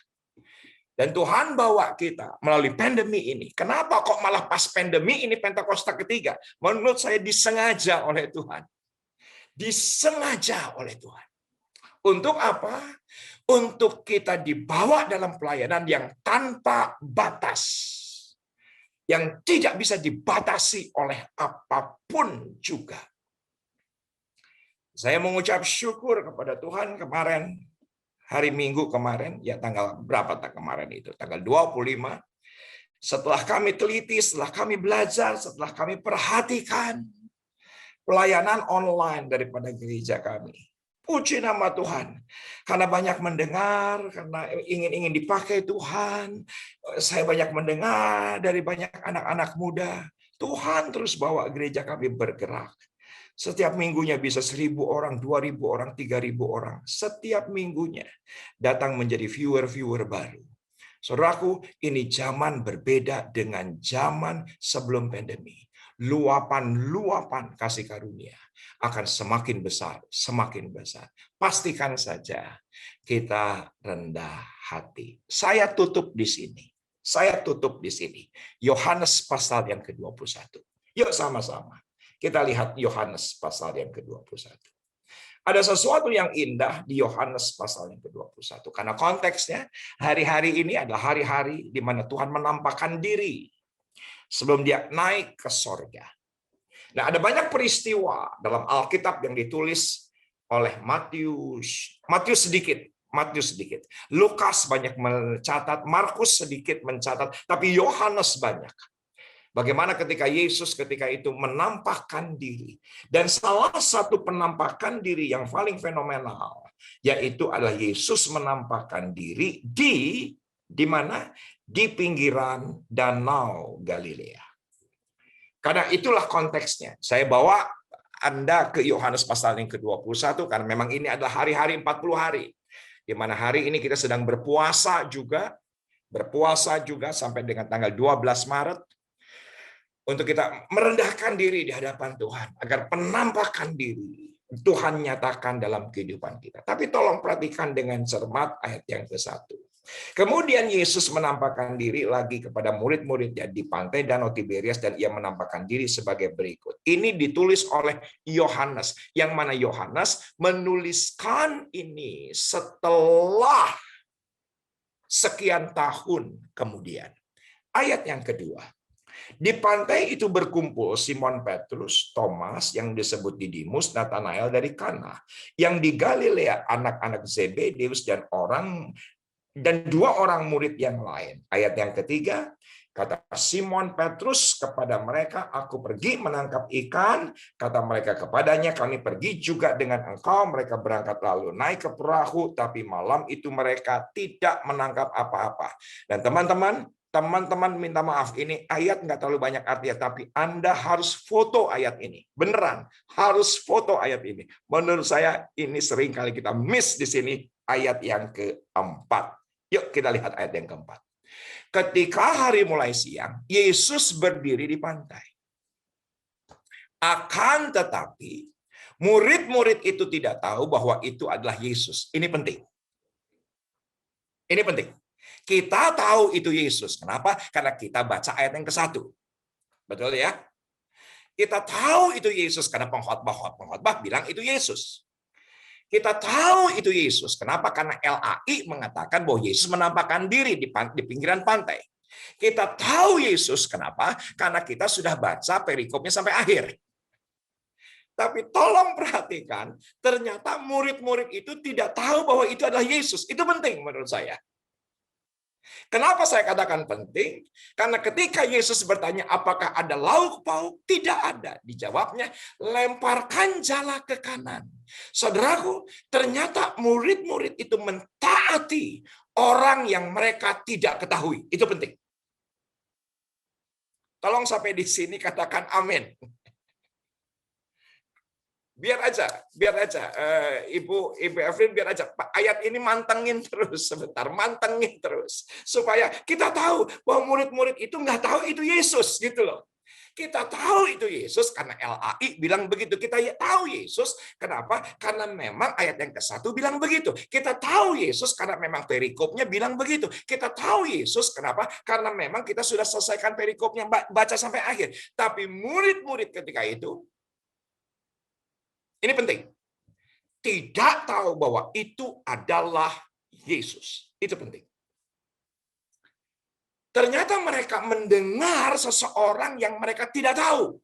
Dan Tuhan bawa kita melalui pandemi ini. Kenapa kok malah pas pandemi ini Pentakosta ketiga? Menurut saya disengaja oleh Tuhan. Disengaja oleh Tuhan. Untuk apa? Untuk kita dibawa dalam pelayanan yang tanpa batas. Yang tidak bisa dibatasi oleh apapun juga. Saya mengucap syukur kepada Tuhan kemarin, hari Minggu kemarin, ya tanggal berapa kemarin itu? Tanggal 25. Setelah kami teliti, setelah kami belajar, setelah kami perhatikan, pelayanan online daripada gereja kami. Puji nama Tuhan. Karena banyak mendengar, karena ingin dipakai Tuhan. Saya banyak mendengar dari banyak anak-anak muda. Tuhan terus bawa gereja kami bergerak. Setiap minggunya bisa 1.000 orang, 2.000 orang, 3.000 orang. Setiap minggunya datang menjadi viewer-viewer baru. Saudaraku, ini zaman berbeda dengan zaman sebelum pandemi. Luapan-luapan kasih karunia akan semakin besar, semakin besar. Pastikan saja kita rendah hati. Saya tutup di sini. Yohanes pasal yang ke-21. Yuk sama-sama. Kita lihat Yohanes pasal yang ke-21. Ada sesuatu yang indah di Yohanes pasal yang ke-21. Karena konteksnya hari-hari ini adalah hari-hari di mana Tuhan menampakkan diri sebelum dia naik ke sorga. Nah, ada banyak peristiwa dalam Alkitab yang ditulis oleh Matius sedikit. Lukas banyak mencatat, Markus sedikit mencatat, tapi Yohanes banyak. Bagaimana ketika Yesus ketika itu menampakkan diri. Dan salah satu penampakan diri yang paling fenomenal, yaitu adalah Yesus menampakkan diri di mana? Di pinggiran Danau Galilea. Karena itulah konteksnya. Saya bawa Anda ke Yohanes pasal yang ke-21, karena memang ini adalah hari-hari 40 hari. Di mana hari ini kita sedang berpuasa juga sampai dengan tanggal 12 Maret. Untuk kita merendahkan diri di hadapan Tuhan, agar penampakan diri Tuhan nyatakan dalam kehidupan kita. Tapi tolong perhatikan dengan cermat ayat yang ke-1. Kemudian Yesus menampakkan diri lagi kepada murid-muridnya di pantai Danau Tiberias, dan ia menampakkan diri sebagai berikut. Ini ditulis oleh Yohanes, yang mana Yohanes menuliskan ini setelah sekian tahun kemudian. Ayat yang kedua. Di pantai itu berkumpul Simon Petrus, Thomas yang disebut Didimus, Nathanael dari Kana, yang di Galilea, anak-anak Zebedeus dan 2 orang murid yang lain. Ayat yang ketiga, kata Simon Petrus kepada mereka, aku pergi menangkap ikan. Kata mereka kepadanya, kami pergi juga dengan engkau. Mereka berangkat lalu naik ke perahu, tapi malam itu mereka tidak menangkap apa-apa. Dan teman-teman minta maaf, ini ayat nggak terlalu banyak artinya, tapi Anda harus foto ayat ini. Beneran, harus foto ayat ini. Menurut saya ini sering kali kita miss di sini, ayat yang keempat. Yuk kita lihat ayat yang keempat. Ketika hari mulai siang, Yesus berdiri di pantai. Akan tetapi, murid-murid itu tidak tahu bahwa itu adalah Yesus. Ini penting. Ini penting. Kita tahu itu Yesus. Kenapa? Karena kita baca ayat yang ke-1. Betul ya? Kita tahu itu Yesus karena pengkhotbah bilang itu Yesus. Kita tahu itu Yesus. Kenapa? Karena LAI mengatakan bahwa Yesus menampakkan diri di pinggiran pantai. Kita tahu Yesus. Kenapa? Karena kita sudah baca perikopnya sampai akhir. Tapi tolong perhatikan, ternyata murid-murid itu tidak tahu bahwa itu adalah Yesus. Itu penting menurut saya. Kenapa saya katakan penting? Karena ketika Yesus bertanya apakah ada lauk pauk, tidak ada. Dijawabnya, lemparkan jala ke kanan. Saudaraku, ternyata murid-murid itu mentaati orang yang mereka tidak ketahui. Itu penting. Tolong sampai di sini katakan amin. Biar aja, Ibu Evelyn, biar aja. Ayat ini mantengin terus sebentar, mantengin terus. Supaya kita tahu bahwa murid-murid itu nggak tahu itu Yesus, gitu loh. Kita tahu itu Yesus karena LAI bilang begitu. Kita tahu Yesus, kenapa? Karena memang ayat yang ke-1 bilang begitu. Kita tahu Yesus karena memang perikopnya bilang begitu. Kita tahu Yesus, kenapa? Karena memang kita sudah selesaikan perikopnya, baca sampai akhir. Tapi murid-murid ketika itu, ini penting. Tidak tahu bahwa itu adalah Yesus. Itu penting. Ternyata mereka mendengar seseorang yang mereka tidak tahu.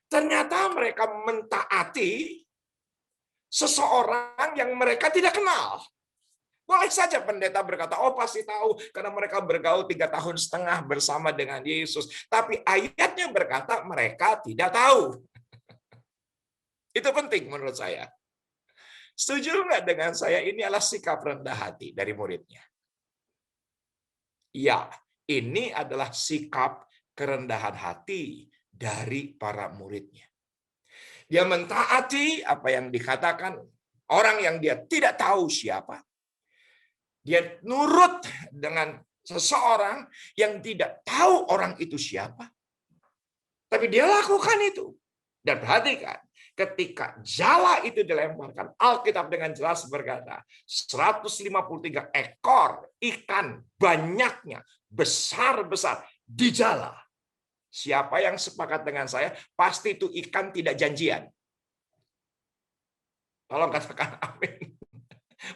Ternyata mereka mentaati seseorang yang mereka tidak kenal. Boleh saja pendeta berkata, oh pasti tahu, karena mereka bergaul 3,5 tahun bersama dengan Yesus. Tapi ayatnya berkata mereka tidak tahu. Itu penting menurut saya. Setuju nggak dengan saya? Ini adalah sikap rendah hati dari muridnya. Ya, ini adalah sikap kerendahan hati dari para muridnya. Dia mentaati apa yang dikatakan orang yang dia tidak tahu siapa. Dia nurut dengan seseorang yang tidak tahu orang itu siapa. Tapi dia lakukan itu. Dan perhatikan, ketika jala itu dilemparkan, Alkitab dengan jelas berkata, 153 ekor ikan banyaknya, besar-besar, di jala. Siapa yang sepakat dengan saya, pasti itu ikan tidak janjian. Tolong katakan amin.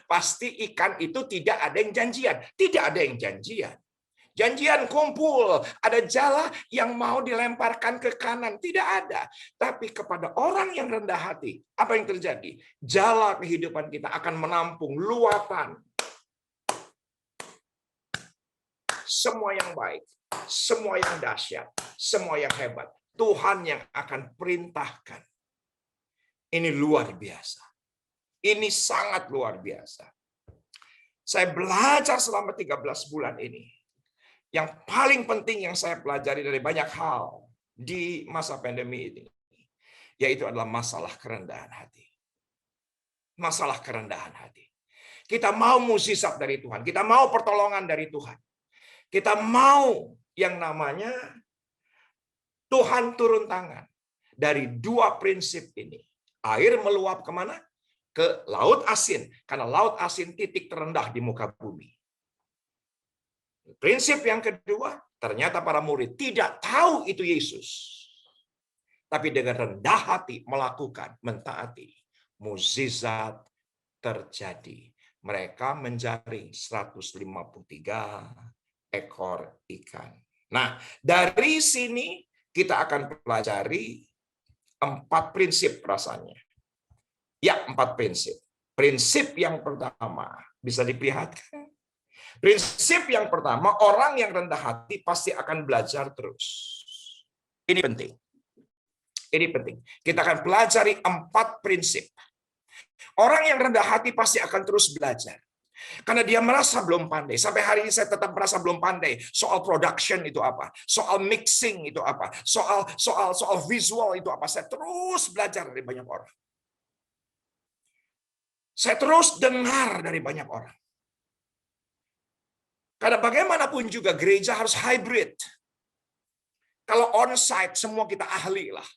Pasti ikan itu tidak ada yang janjian. Tidak ada yang janjian. Janjian kumpul. Ada jala yang mau dilemparkan ke kanan. Tidak ada. Tapi kepada orang yang rendah hati, apa yang terjadi? Jala kehidupan kita akan menampung luapan. Semua yang baik. Semua yang dahsyat. Semua yang hebat. Tuhan yang akan perintahkan. Ini luar biasa. Ini sangat luar biasa. Saya belajar selama 13 bulan ini. Yang paling penting yang saya pelajari dari banyak hal di masa pandemi ini, yaitu adalah masalah kerendahan hati. Masalah kerendahan hati. Kita mau mukjizat dari Tuhan. Kita mau pertolongan dari Tuhan. Kita mau yang namanya Tuhan turun tangan. Dari dua prinsip ini. Air meluap kemana? Ke laut asin, karena laut asin titik terendah di muka bumi. Prinsip yang kedua, ternyata para murid tidak tahu itu Yesus. Tapi dengan rendah hati melakukan, mentaati, mukjizat terjadi. Mereka menjaring 153 ekor ikan. Nah, dari sini kita akan pelajari 4 prinsip rasanya. Ya, 4 prinsip. Prinsip yang pertama, bisa diperlihatkan. Prinsip yang pertama, orang yang rendah hati pasti akan belajar terus. Ini penting. Ini penting. Kita akan pelajari 4 prinsip. Orang yang rendah hati pasti akan terus belajar. Karena dia merasa belum pandai. Sampai hari ini saya tetap merasa belum pandai. Soal production itu apa? Soal mixing itu apa? Soal visual itu apa? Saya terus belajar dari banyak orang. Saya terus dengar dari banyak orang. Karena bagaimanapun juga gereja harus hybrid. Kalau on-site, semua kita ahli lah.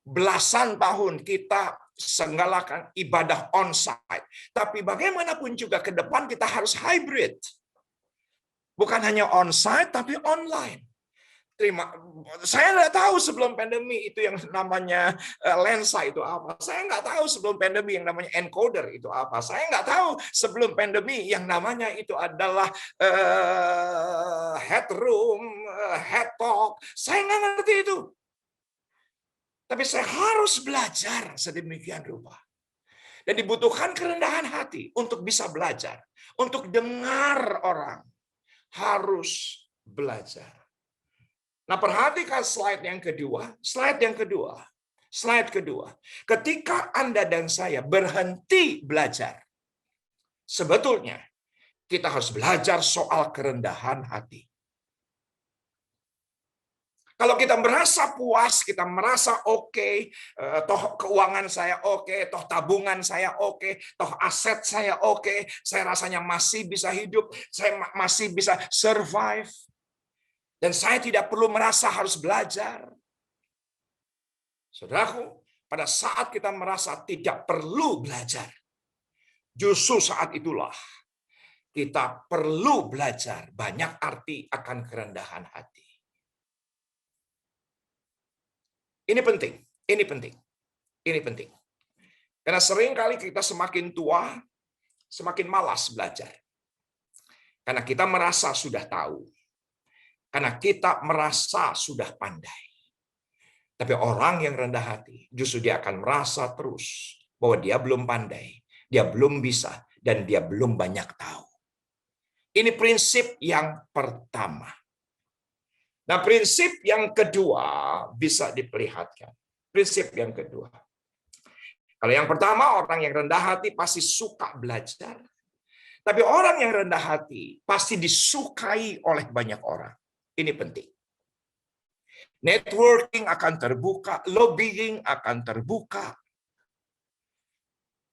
Belasan tahun kita senggalakan ibadah on-site. Tapi bagaimanapun juga ke depan kita harus hybrid. Bukan hanya on-site, tapi online. Saya nggak tahu sebelum pandemi itu yang namanya lensa itu apa. Saya nggak tahu sebelum pandemi yang namanya encoder itu apa. Saya nggak tahu sebelum pandemi yang namanya itu adalah headroom, head talk. Saya nggak ngerti itu. Tapi saya harus belajar sedemikian rupa. Dan dibutuhkan kerendahan hati untuk bisa belajar. Untuk dengar orang. Harus belajar. Nah, perhatikan slide yang kedua. Slide kedua. Ketika Anda dan saya berhenti belajar, sebetulnya kita harus belajar soal kerendahan hati. Kalau kita merasa puas, kita merasa oke, toh keuangan saya oke, toh tabungan saya oke, toh aset saya oke, saya rasanya masih bisa hidup, saya masih bisa survive. Dan saya tidak perlu merasa harus belajar. Saudaraku, pada saat kita merasa tidak perlu belajar, justru saat itulah kita perlu belajar banyak arti akan kerendahan hati. Ini penting. Karena seringkali kita semakin tua, semakin malas belajar. Karena kita merasa sudah tahu. Karena kita merasa sudah pandai. Tapi orang yang rendah hati, justru dia akan merasa terus bahwa dia belum pandai, dia belum bisa, dan dia belum banyak tahu. Ini prinsip yang pertama. Nah, prinsip yang kedua bisa diperlihatkan. Prinsip yang kedua. Kalau yang pertama, orang yang rendah hati pasti suka belajar. Tapi orang yang rendah hati pasti disukai oleh banyak orang. Ini penting. Networking akan terbuka, lobbying akan terbuka.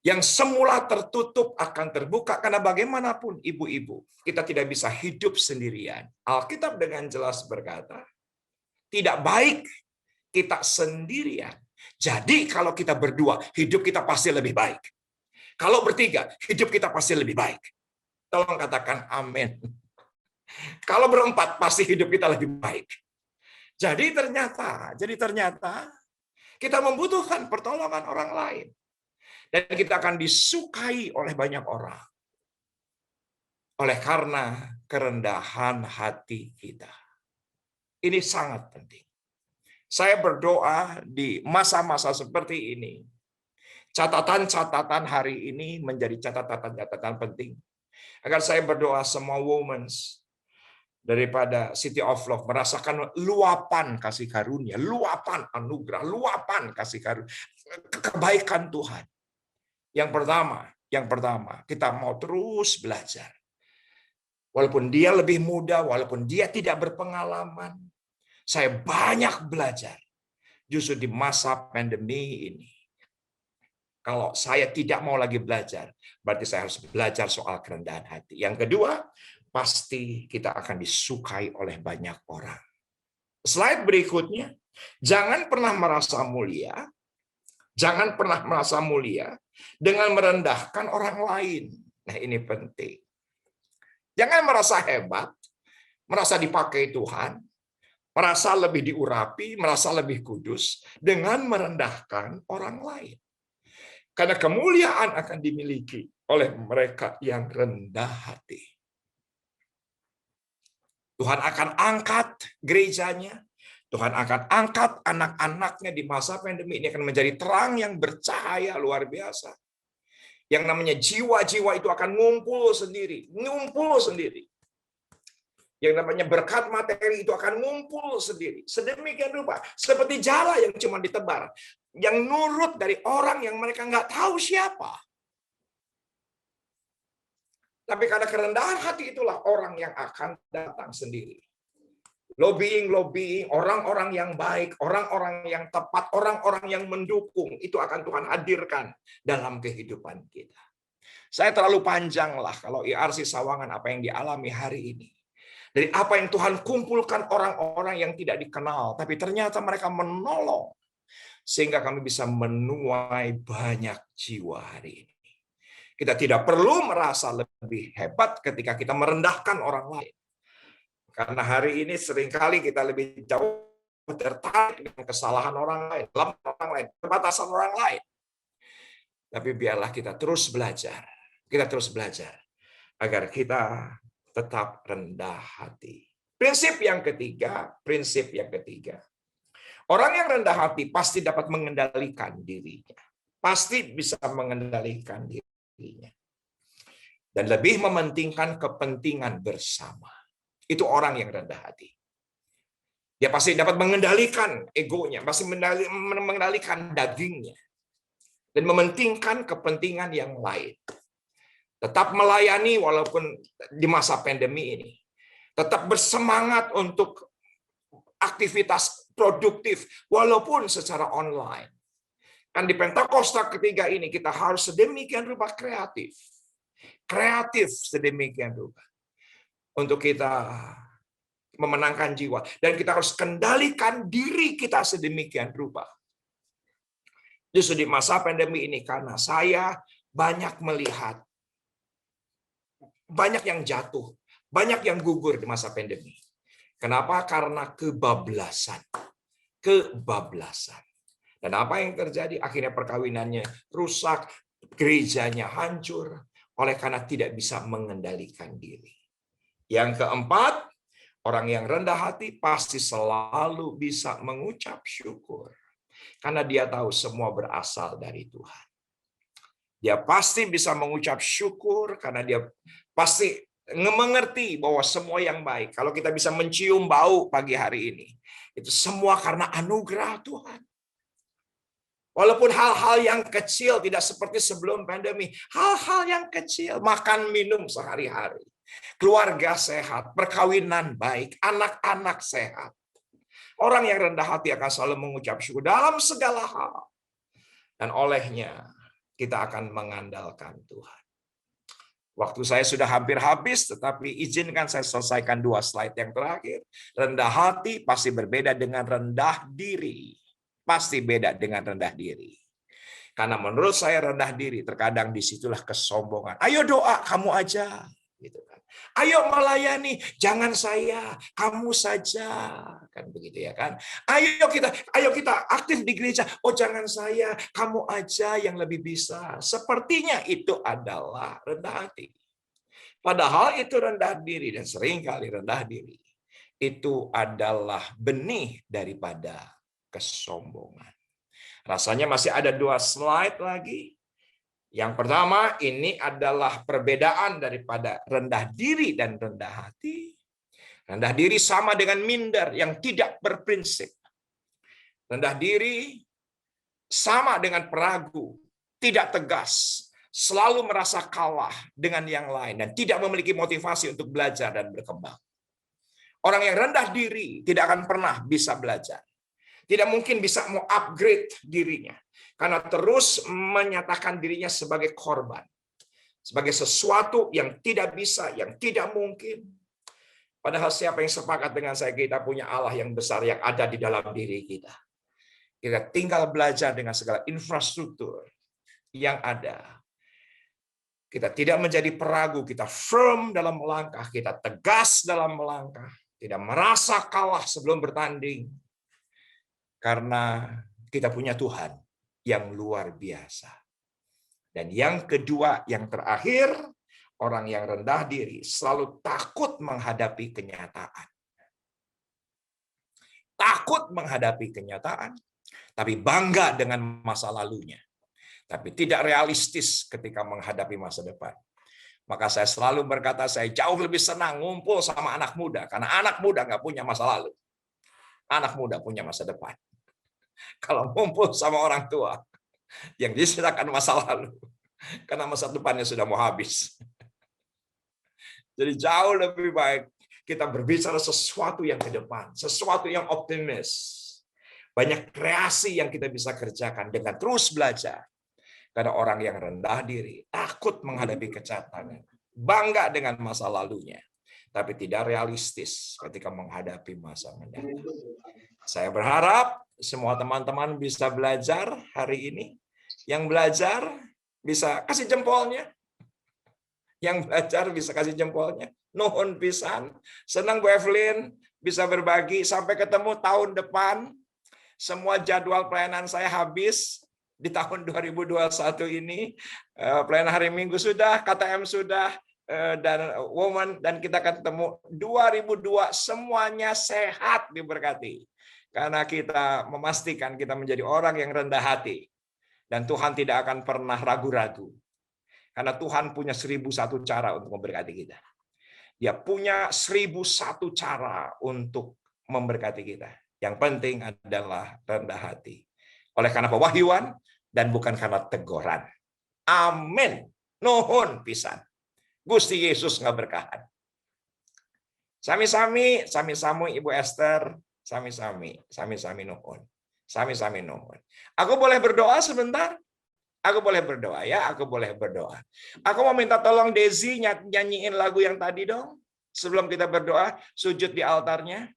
Yang semula tertutup akan terbuka, karena bagaimanapun ibu-ibu, kita tidak bisa hidup sendirian. Alkitab dengan jelas berkata, tidak baik kita sendirian. Jadi kalau kita berdua, hidup kita pasti lebih baik. Kalau bertiga, hidup kita pasti lebih baik. Tolong katakan amin. Kalau berempat, pasti hidup kita lebih baik. Jadi ternyata kita membutuhkan pertolongan orang lain. Dan kita akan disukai oleh banyak orang. Oleh karena kerendahan hati kita. Ini sangat penting. Saya berdoa di masa-masa seperti ini. Catatan-catatan hari ini menjadi catatan-catatan penting. Agar saya berdoa semua women's daripada City of Love merasakan luapan kasih karunia, luapan anugerah, luapan kasih karunia, kebaikan Tuhan. Yang pertama, kita mau terus belajar. Walaupun dia lebih muda, walaupun dia tidak berpengalaman, saya banyak belajar. Justru di masa pandemi ini. Kalau saya tidak mau lagi belajar, berarti saya harus belajar soal kerendahan hati. Yang kedua, pasti kita akan disukai oleh banyak orang. Slide berikutnya, jangan pernah merasa mulia. Jangan pernah merasa mulia dengan merendahkan orang lain. Nah, ini penting. Jangan merasa hebat, merasa dipakai Tuhan, merasa lebih diurapi, merasa lebih kudus dengan merendahkan orang lain. Karena kemuliaan akan dimiliki oleh mereka yang rendah hati. Tuhan akan angkat gerejanya. Tuhan akan angkat anak-anaknya di masa pandemi ini akan menjadi terang yang bercahaya luar biasa. Yang namanya jiwa-jiwa itu akan ngumpul sendiri. Yang namanya berkat materi itu akan ngumpul sendiri. Sedemikian rupa. Seperti jala yang cuma ditebar. Yang nurut dari orang yang mereka nggak tahu siapa. Tapi karena kerendahan hati itulah orang yang akan datang sendiri. Lobbying, orang-orang yang baik, orang-orang yang tepat, orang-orang yang mendukung, itu akan Tuhan hadirkan dalam kehidupan kita. Saya terlalu panjang lah kalau IRC Sawangan apa yang dialami hari ini. Dari apa yang Tuhan kumpulkan orang-orang yang tidak dikenal, tapi ternyata mereka menolong. Sehingga kami bisa menuai banyak jiwa hari ini. Kita tidak perlu merasa lebih hebat ketika kita merendahkan orang lain. Karena hari ini seringkali kita lebih jauh tertarik dengan kesalahan orang lain, kerbatasan orang lain. Tapi biarlah kita terus belajar. Kita terus belajar agar kita tetap rendah hati. Prinsip yang ketiga. Orang yang rendah hati pasti dapat mengendalikan dirinya. Pasti bisa mengendalikan dirinya. Dan lebih mementingkan kepentingan bersama. Itu orang yang rendah hati. Dia pasti dapat mengendalikan egonya, pasti mengendalikan dagingnya. Dan mementingkan kepentingan yang lain. Tetap melayani walaupun di masa pandemi ini. Tetap bersemangat untuk aktivitas produktif walaupun secara online. Kan di Pentakosta ketiga ini kita harus sedemikian rupa kreatif. Kreatif sedemikian rupa. Untuk kita memenangkan jiwa. Dan kita harus kendalikan diri kita sedemikian rupa. Justru di masa pandemi ini, karena saya banyak melihat, banyak yang jatuh, banyak yang gugur di masa pandemi. Kenapa? Karena kebablasan. Dan apa yang terjadi? Akhirnya perkawinannya rusak, gerejanya hancur, oleh karena tidak bisa mengendalikan diri. Yang keempat, orang yang rendah hati pasti selalu bisa mengucap syukur. Karena dia tahu semua berasal dari Tuhan. Dia pasti bisa mengucap syukur karena dia pasti mengerti bahwa semua yang baik. Kalau kita bisa mencium bau pagi hari ini, itu semua karena anugerah Tuhan. Walaupun hal-hal yang kecil tidak seperti sebelum pandemi, hal-hal yang kecil, makan minum sehari-hari, keluarga sehat, perkawinan baik, anak-anak sehat. Orang yang rendah hati akan selalu mengucap syukur dalam segala hal. Dan olehnya kita akan mengandalkan Tuhan. Waktu saya sudah hampir habis, tetapi izinkan saya selesaikan 2 slide yang terakhir. Rendah hati pasti berbeda dengan rendah diri. Pasti beda dengan rendah diri. Karena menurut saya rendah diri, terkadang disitulah kesombongan. Ayo doa, kamu aja. Gitu kan. Ayo melayani, jangan saya, kamu saja. Kan begitu ya kan. Ayo kita aktif di gereja. Oh jangan saya, kamu aja yang lebih bisa. Sepertinya itu adalah rendah hati. Padahal itu rendah diri, dan seringkali rendah diri itu adalah benih daripada kesombongan. Rasanya masih ada 2 slide lagi. Yang pertama, ini adalah perbedaan daripada rendah diri dan rendah hati. Rendah diri sama dengan minder yang tidak berprinsip. Rendah diri sama dengan peragu, tidak tegas, selalu merasa kalah dengan yang lain, dan tidak memiliki motivasi untuk belajar dan berkembang. Orang yang rendah diri tidak akan pernah bisa belajar. Tidak mungkin bisa mau upgrade dirinya. Karena terus menyatakan dirinya sebagai korban. Sebagai sesuatu yang tidak bisa, yang tidak mungkin. Padahal siapa yang sepakat dengan saya, kita punya Allah yang besar yang ada di dalam diri kita. Kita tinggal belajar dengan segala infrastruktur yang ada. Kita tidak menjadi peragu, kita firm dalam melangkah, kita tegas dalam melangkah. Tidak merasa kalah sebelum bertanding. Karena kita punya Tuhan yang luar biasa. Dan yang kedua, yang terakhir, orang yang rendah diri selalu takut menghadapi kenyataan. Takut menghadapi kenyataan, tapi bangga dengan masa lalunya. Tapi tidak realistis ketika menghadapi masa depan. Maka saya selalu berkata, saya jauh lebih senang ngumpul sama anak muda. Karena anak muda nggak punya masa lalu. Anak muda punya masa depan. Kalau ngumpul sama orang tua yang diserahkan masa lalu, karena masa depannya sudah mau habis. Jadi jauh lebih baik kita berbicara sesuatu yang ke depan, sesuatu yang optimis. Banyak kreasi yang kita bisa kerjakan dengan terus belajar. Karena orang yang rendah diri, takut menghadapi kecatangan, bangga dengan masa lalunya, tapi tidak realistis ketika menghadapi masa mendatang. Saya berharap semua teman-teman bisa belajar hari ini. Yang belajar bisa kasih jempolnya. Yang belajar bisa kasih jempolnya. Nuhun pisan. Senang Bu Evelyn bisa berbagi. Sampai ketemu tahun depan. Semua jadwal pelayanan saya habis di tahun 2021 ini. Pelayanan hari Minggu sudah, KTM sudah, dan Woman, dan kita akan ketemu 2002 semuanya sehat diberkati. Karena kita memastikan kita menjadi orang yang rendah hati. Dan Tuhan tidak akan pernah ragu-ragu. Karena Tuhan punya 1001 cara untuk memberkati kita. Dia punya 1001 cara untuk memberkati kita. Yang penting adalah rendah hati. Oleh karena pewahyuan dan bukan karena teguran. Amin. Nuhun pisan. Gusti Yesus ngaberkahan. Sami-sami Ibu Esther. Sami-sami nuhun. Sami-sami nuhun. Aku boleh berdoa sebentar? Aku boleh berdoa ya, aku boleh berdoa. Aku mau minta tolong Desi nyanyiin lagu yang tadi dong. Sebelum kita berdoa, sujud di altarnya.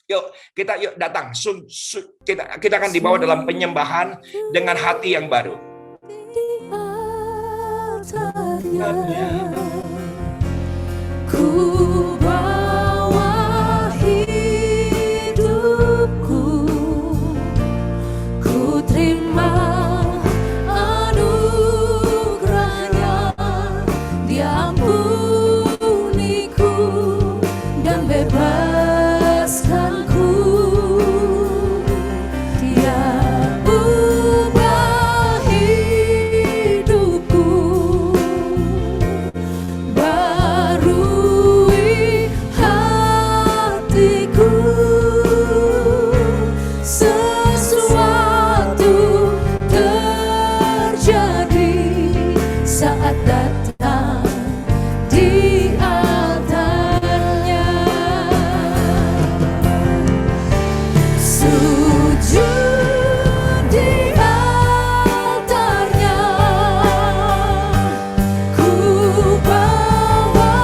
Yuk datang. Kita akan dibawa dalam penyembahan dengan hati yang baru. Ku bawa hidupku, ku terima anugerahnya, Dia ampuniku dan bebaskanku. Dia ubah hidup terjadi saat datang di altarnya. Sujud di altarnya, ku bawa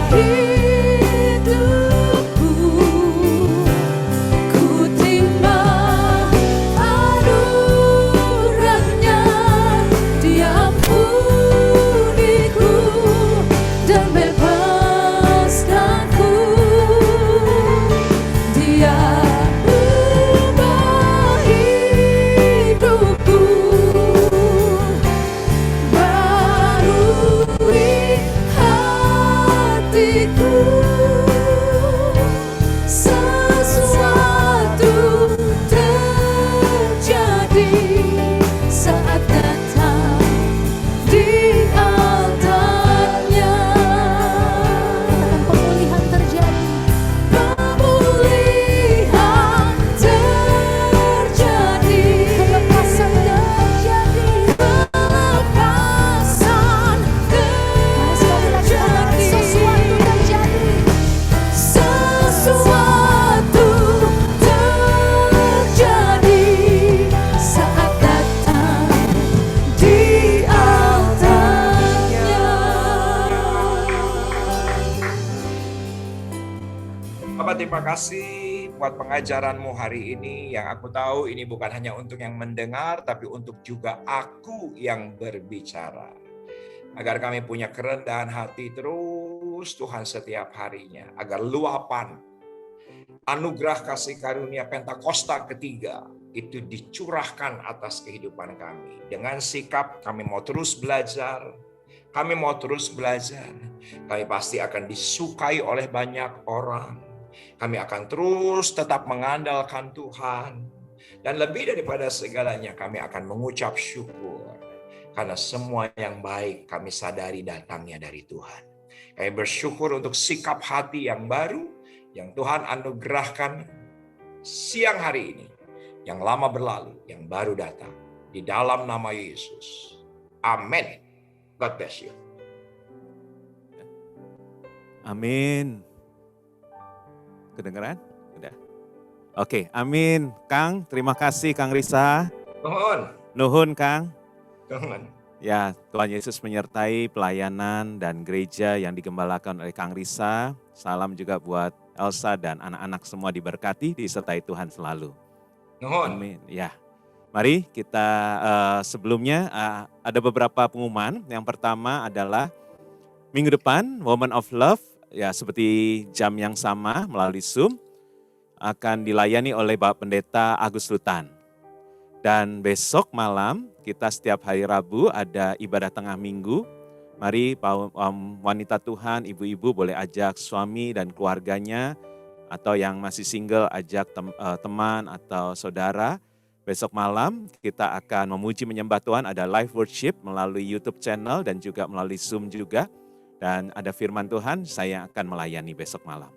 hidupku, ku terima anugerahnya. Dia ampuniku dan bebaskanku. Dia ubah hidupku, barui hatiku. Sesuatu terjadi saat datang di altarnya. Pemulihan terjadi. Pemulihan terjadi, Kelepasan terjadi. kelepasan terjadi, Sesuatu terjadi. sesuatu terjadi saat datang di altarnya. Bapak, terima kasih buat pengajaranmu hari ini, yang aku tahu ini bukan hanya untuk yang mendengar, tapi untuk juga aku yang berbicara. Agar kami punya kerendahan hati terus Tuhan setiap harinya, agar luapan anugerah kasih karunia Pentakosta ketiga itu dicurahkan atas kehidupan kami. Dengan sikap kami mau terus belajar, kami mau terus belajar, kami pasti akan disukai oleh banyak orang. Kami akan terus tetap mengandalkan Tuhan. Dan lebih daripada segalanya, kami akan mengucap syukur. Karena semua yang baik kami sadari datangnya dari Tuhan. Kami bersyukur untuk sikap hati yang baru yang Tuhan anugerahkan siang hari ini. Yang lama berlalu, yang baru datang. Di dalam nama Yesus. Amin. God bless you. Amin. Kedengeran? Udah. Oke, amin. Kang, terima kasih Kang Risa. Nuhun. Nuhun Kang. Nuhun. Ya, Tuhan Yesus menyertai pelayanan dan gereja yang digembalakan oleh Kang Risa. Salam juga buat Elsa dan anak-anak semua diberkati, disertai Tuhan selalu. Nuhun. Amin. Ya, mari kita sebelumnya ada beberapa pengumuman. Yang pertama adalah minggu depan Woman of Love, ya seperti jam yang sama melalui Zoom, akan dilayani oleh Bapak Pendeta Agus Lutan. Dan besok malam kita setiap hari Rabu ada ibadah tengah minggu. Mari wanita Tuhan, ibu-ibu boleh ajak suami dan keluarganya, atau yang masih single ajak teman atau saudara. Besok malam kita akan memuji menyembah Tuhan, ada live worship melalui YouTube channel dan juga melalui Zoom juga. Dan ada firman Tuhan, saya akan melayani besok malam.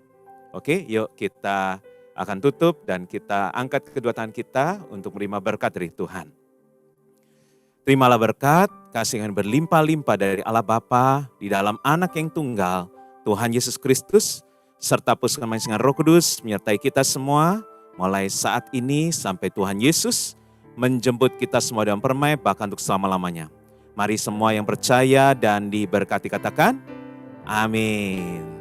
Oke, yuk kita akan tutup dan kita angkat kedua tangan kita untuk menerima berkat dari Tuhan. Terimalah berkat, kasih yang berlimpah-limpah dari Allah Bapa di dalam Anak yang tunggal, Tuhan Yesus Kristus, serta pusat dengan Roh Kudus menyertai kita semua, mulai saat ini sampai Tuhan Yesus menjemput kita semua dalam permai, bahkan untuk selama-lamanya. Mari semua yang percaya dan diberkati katakan, amin.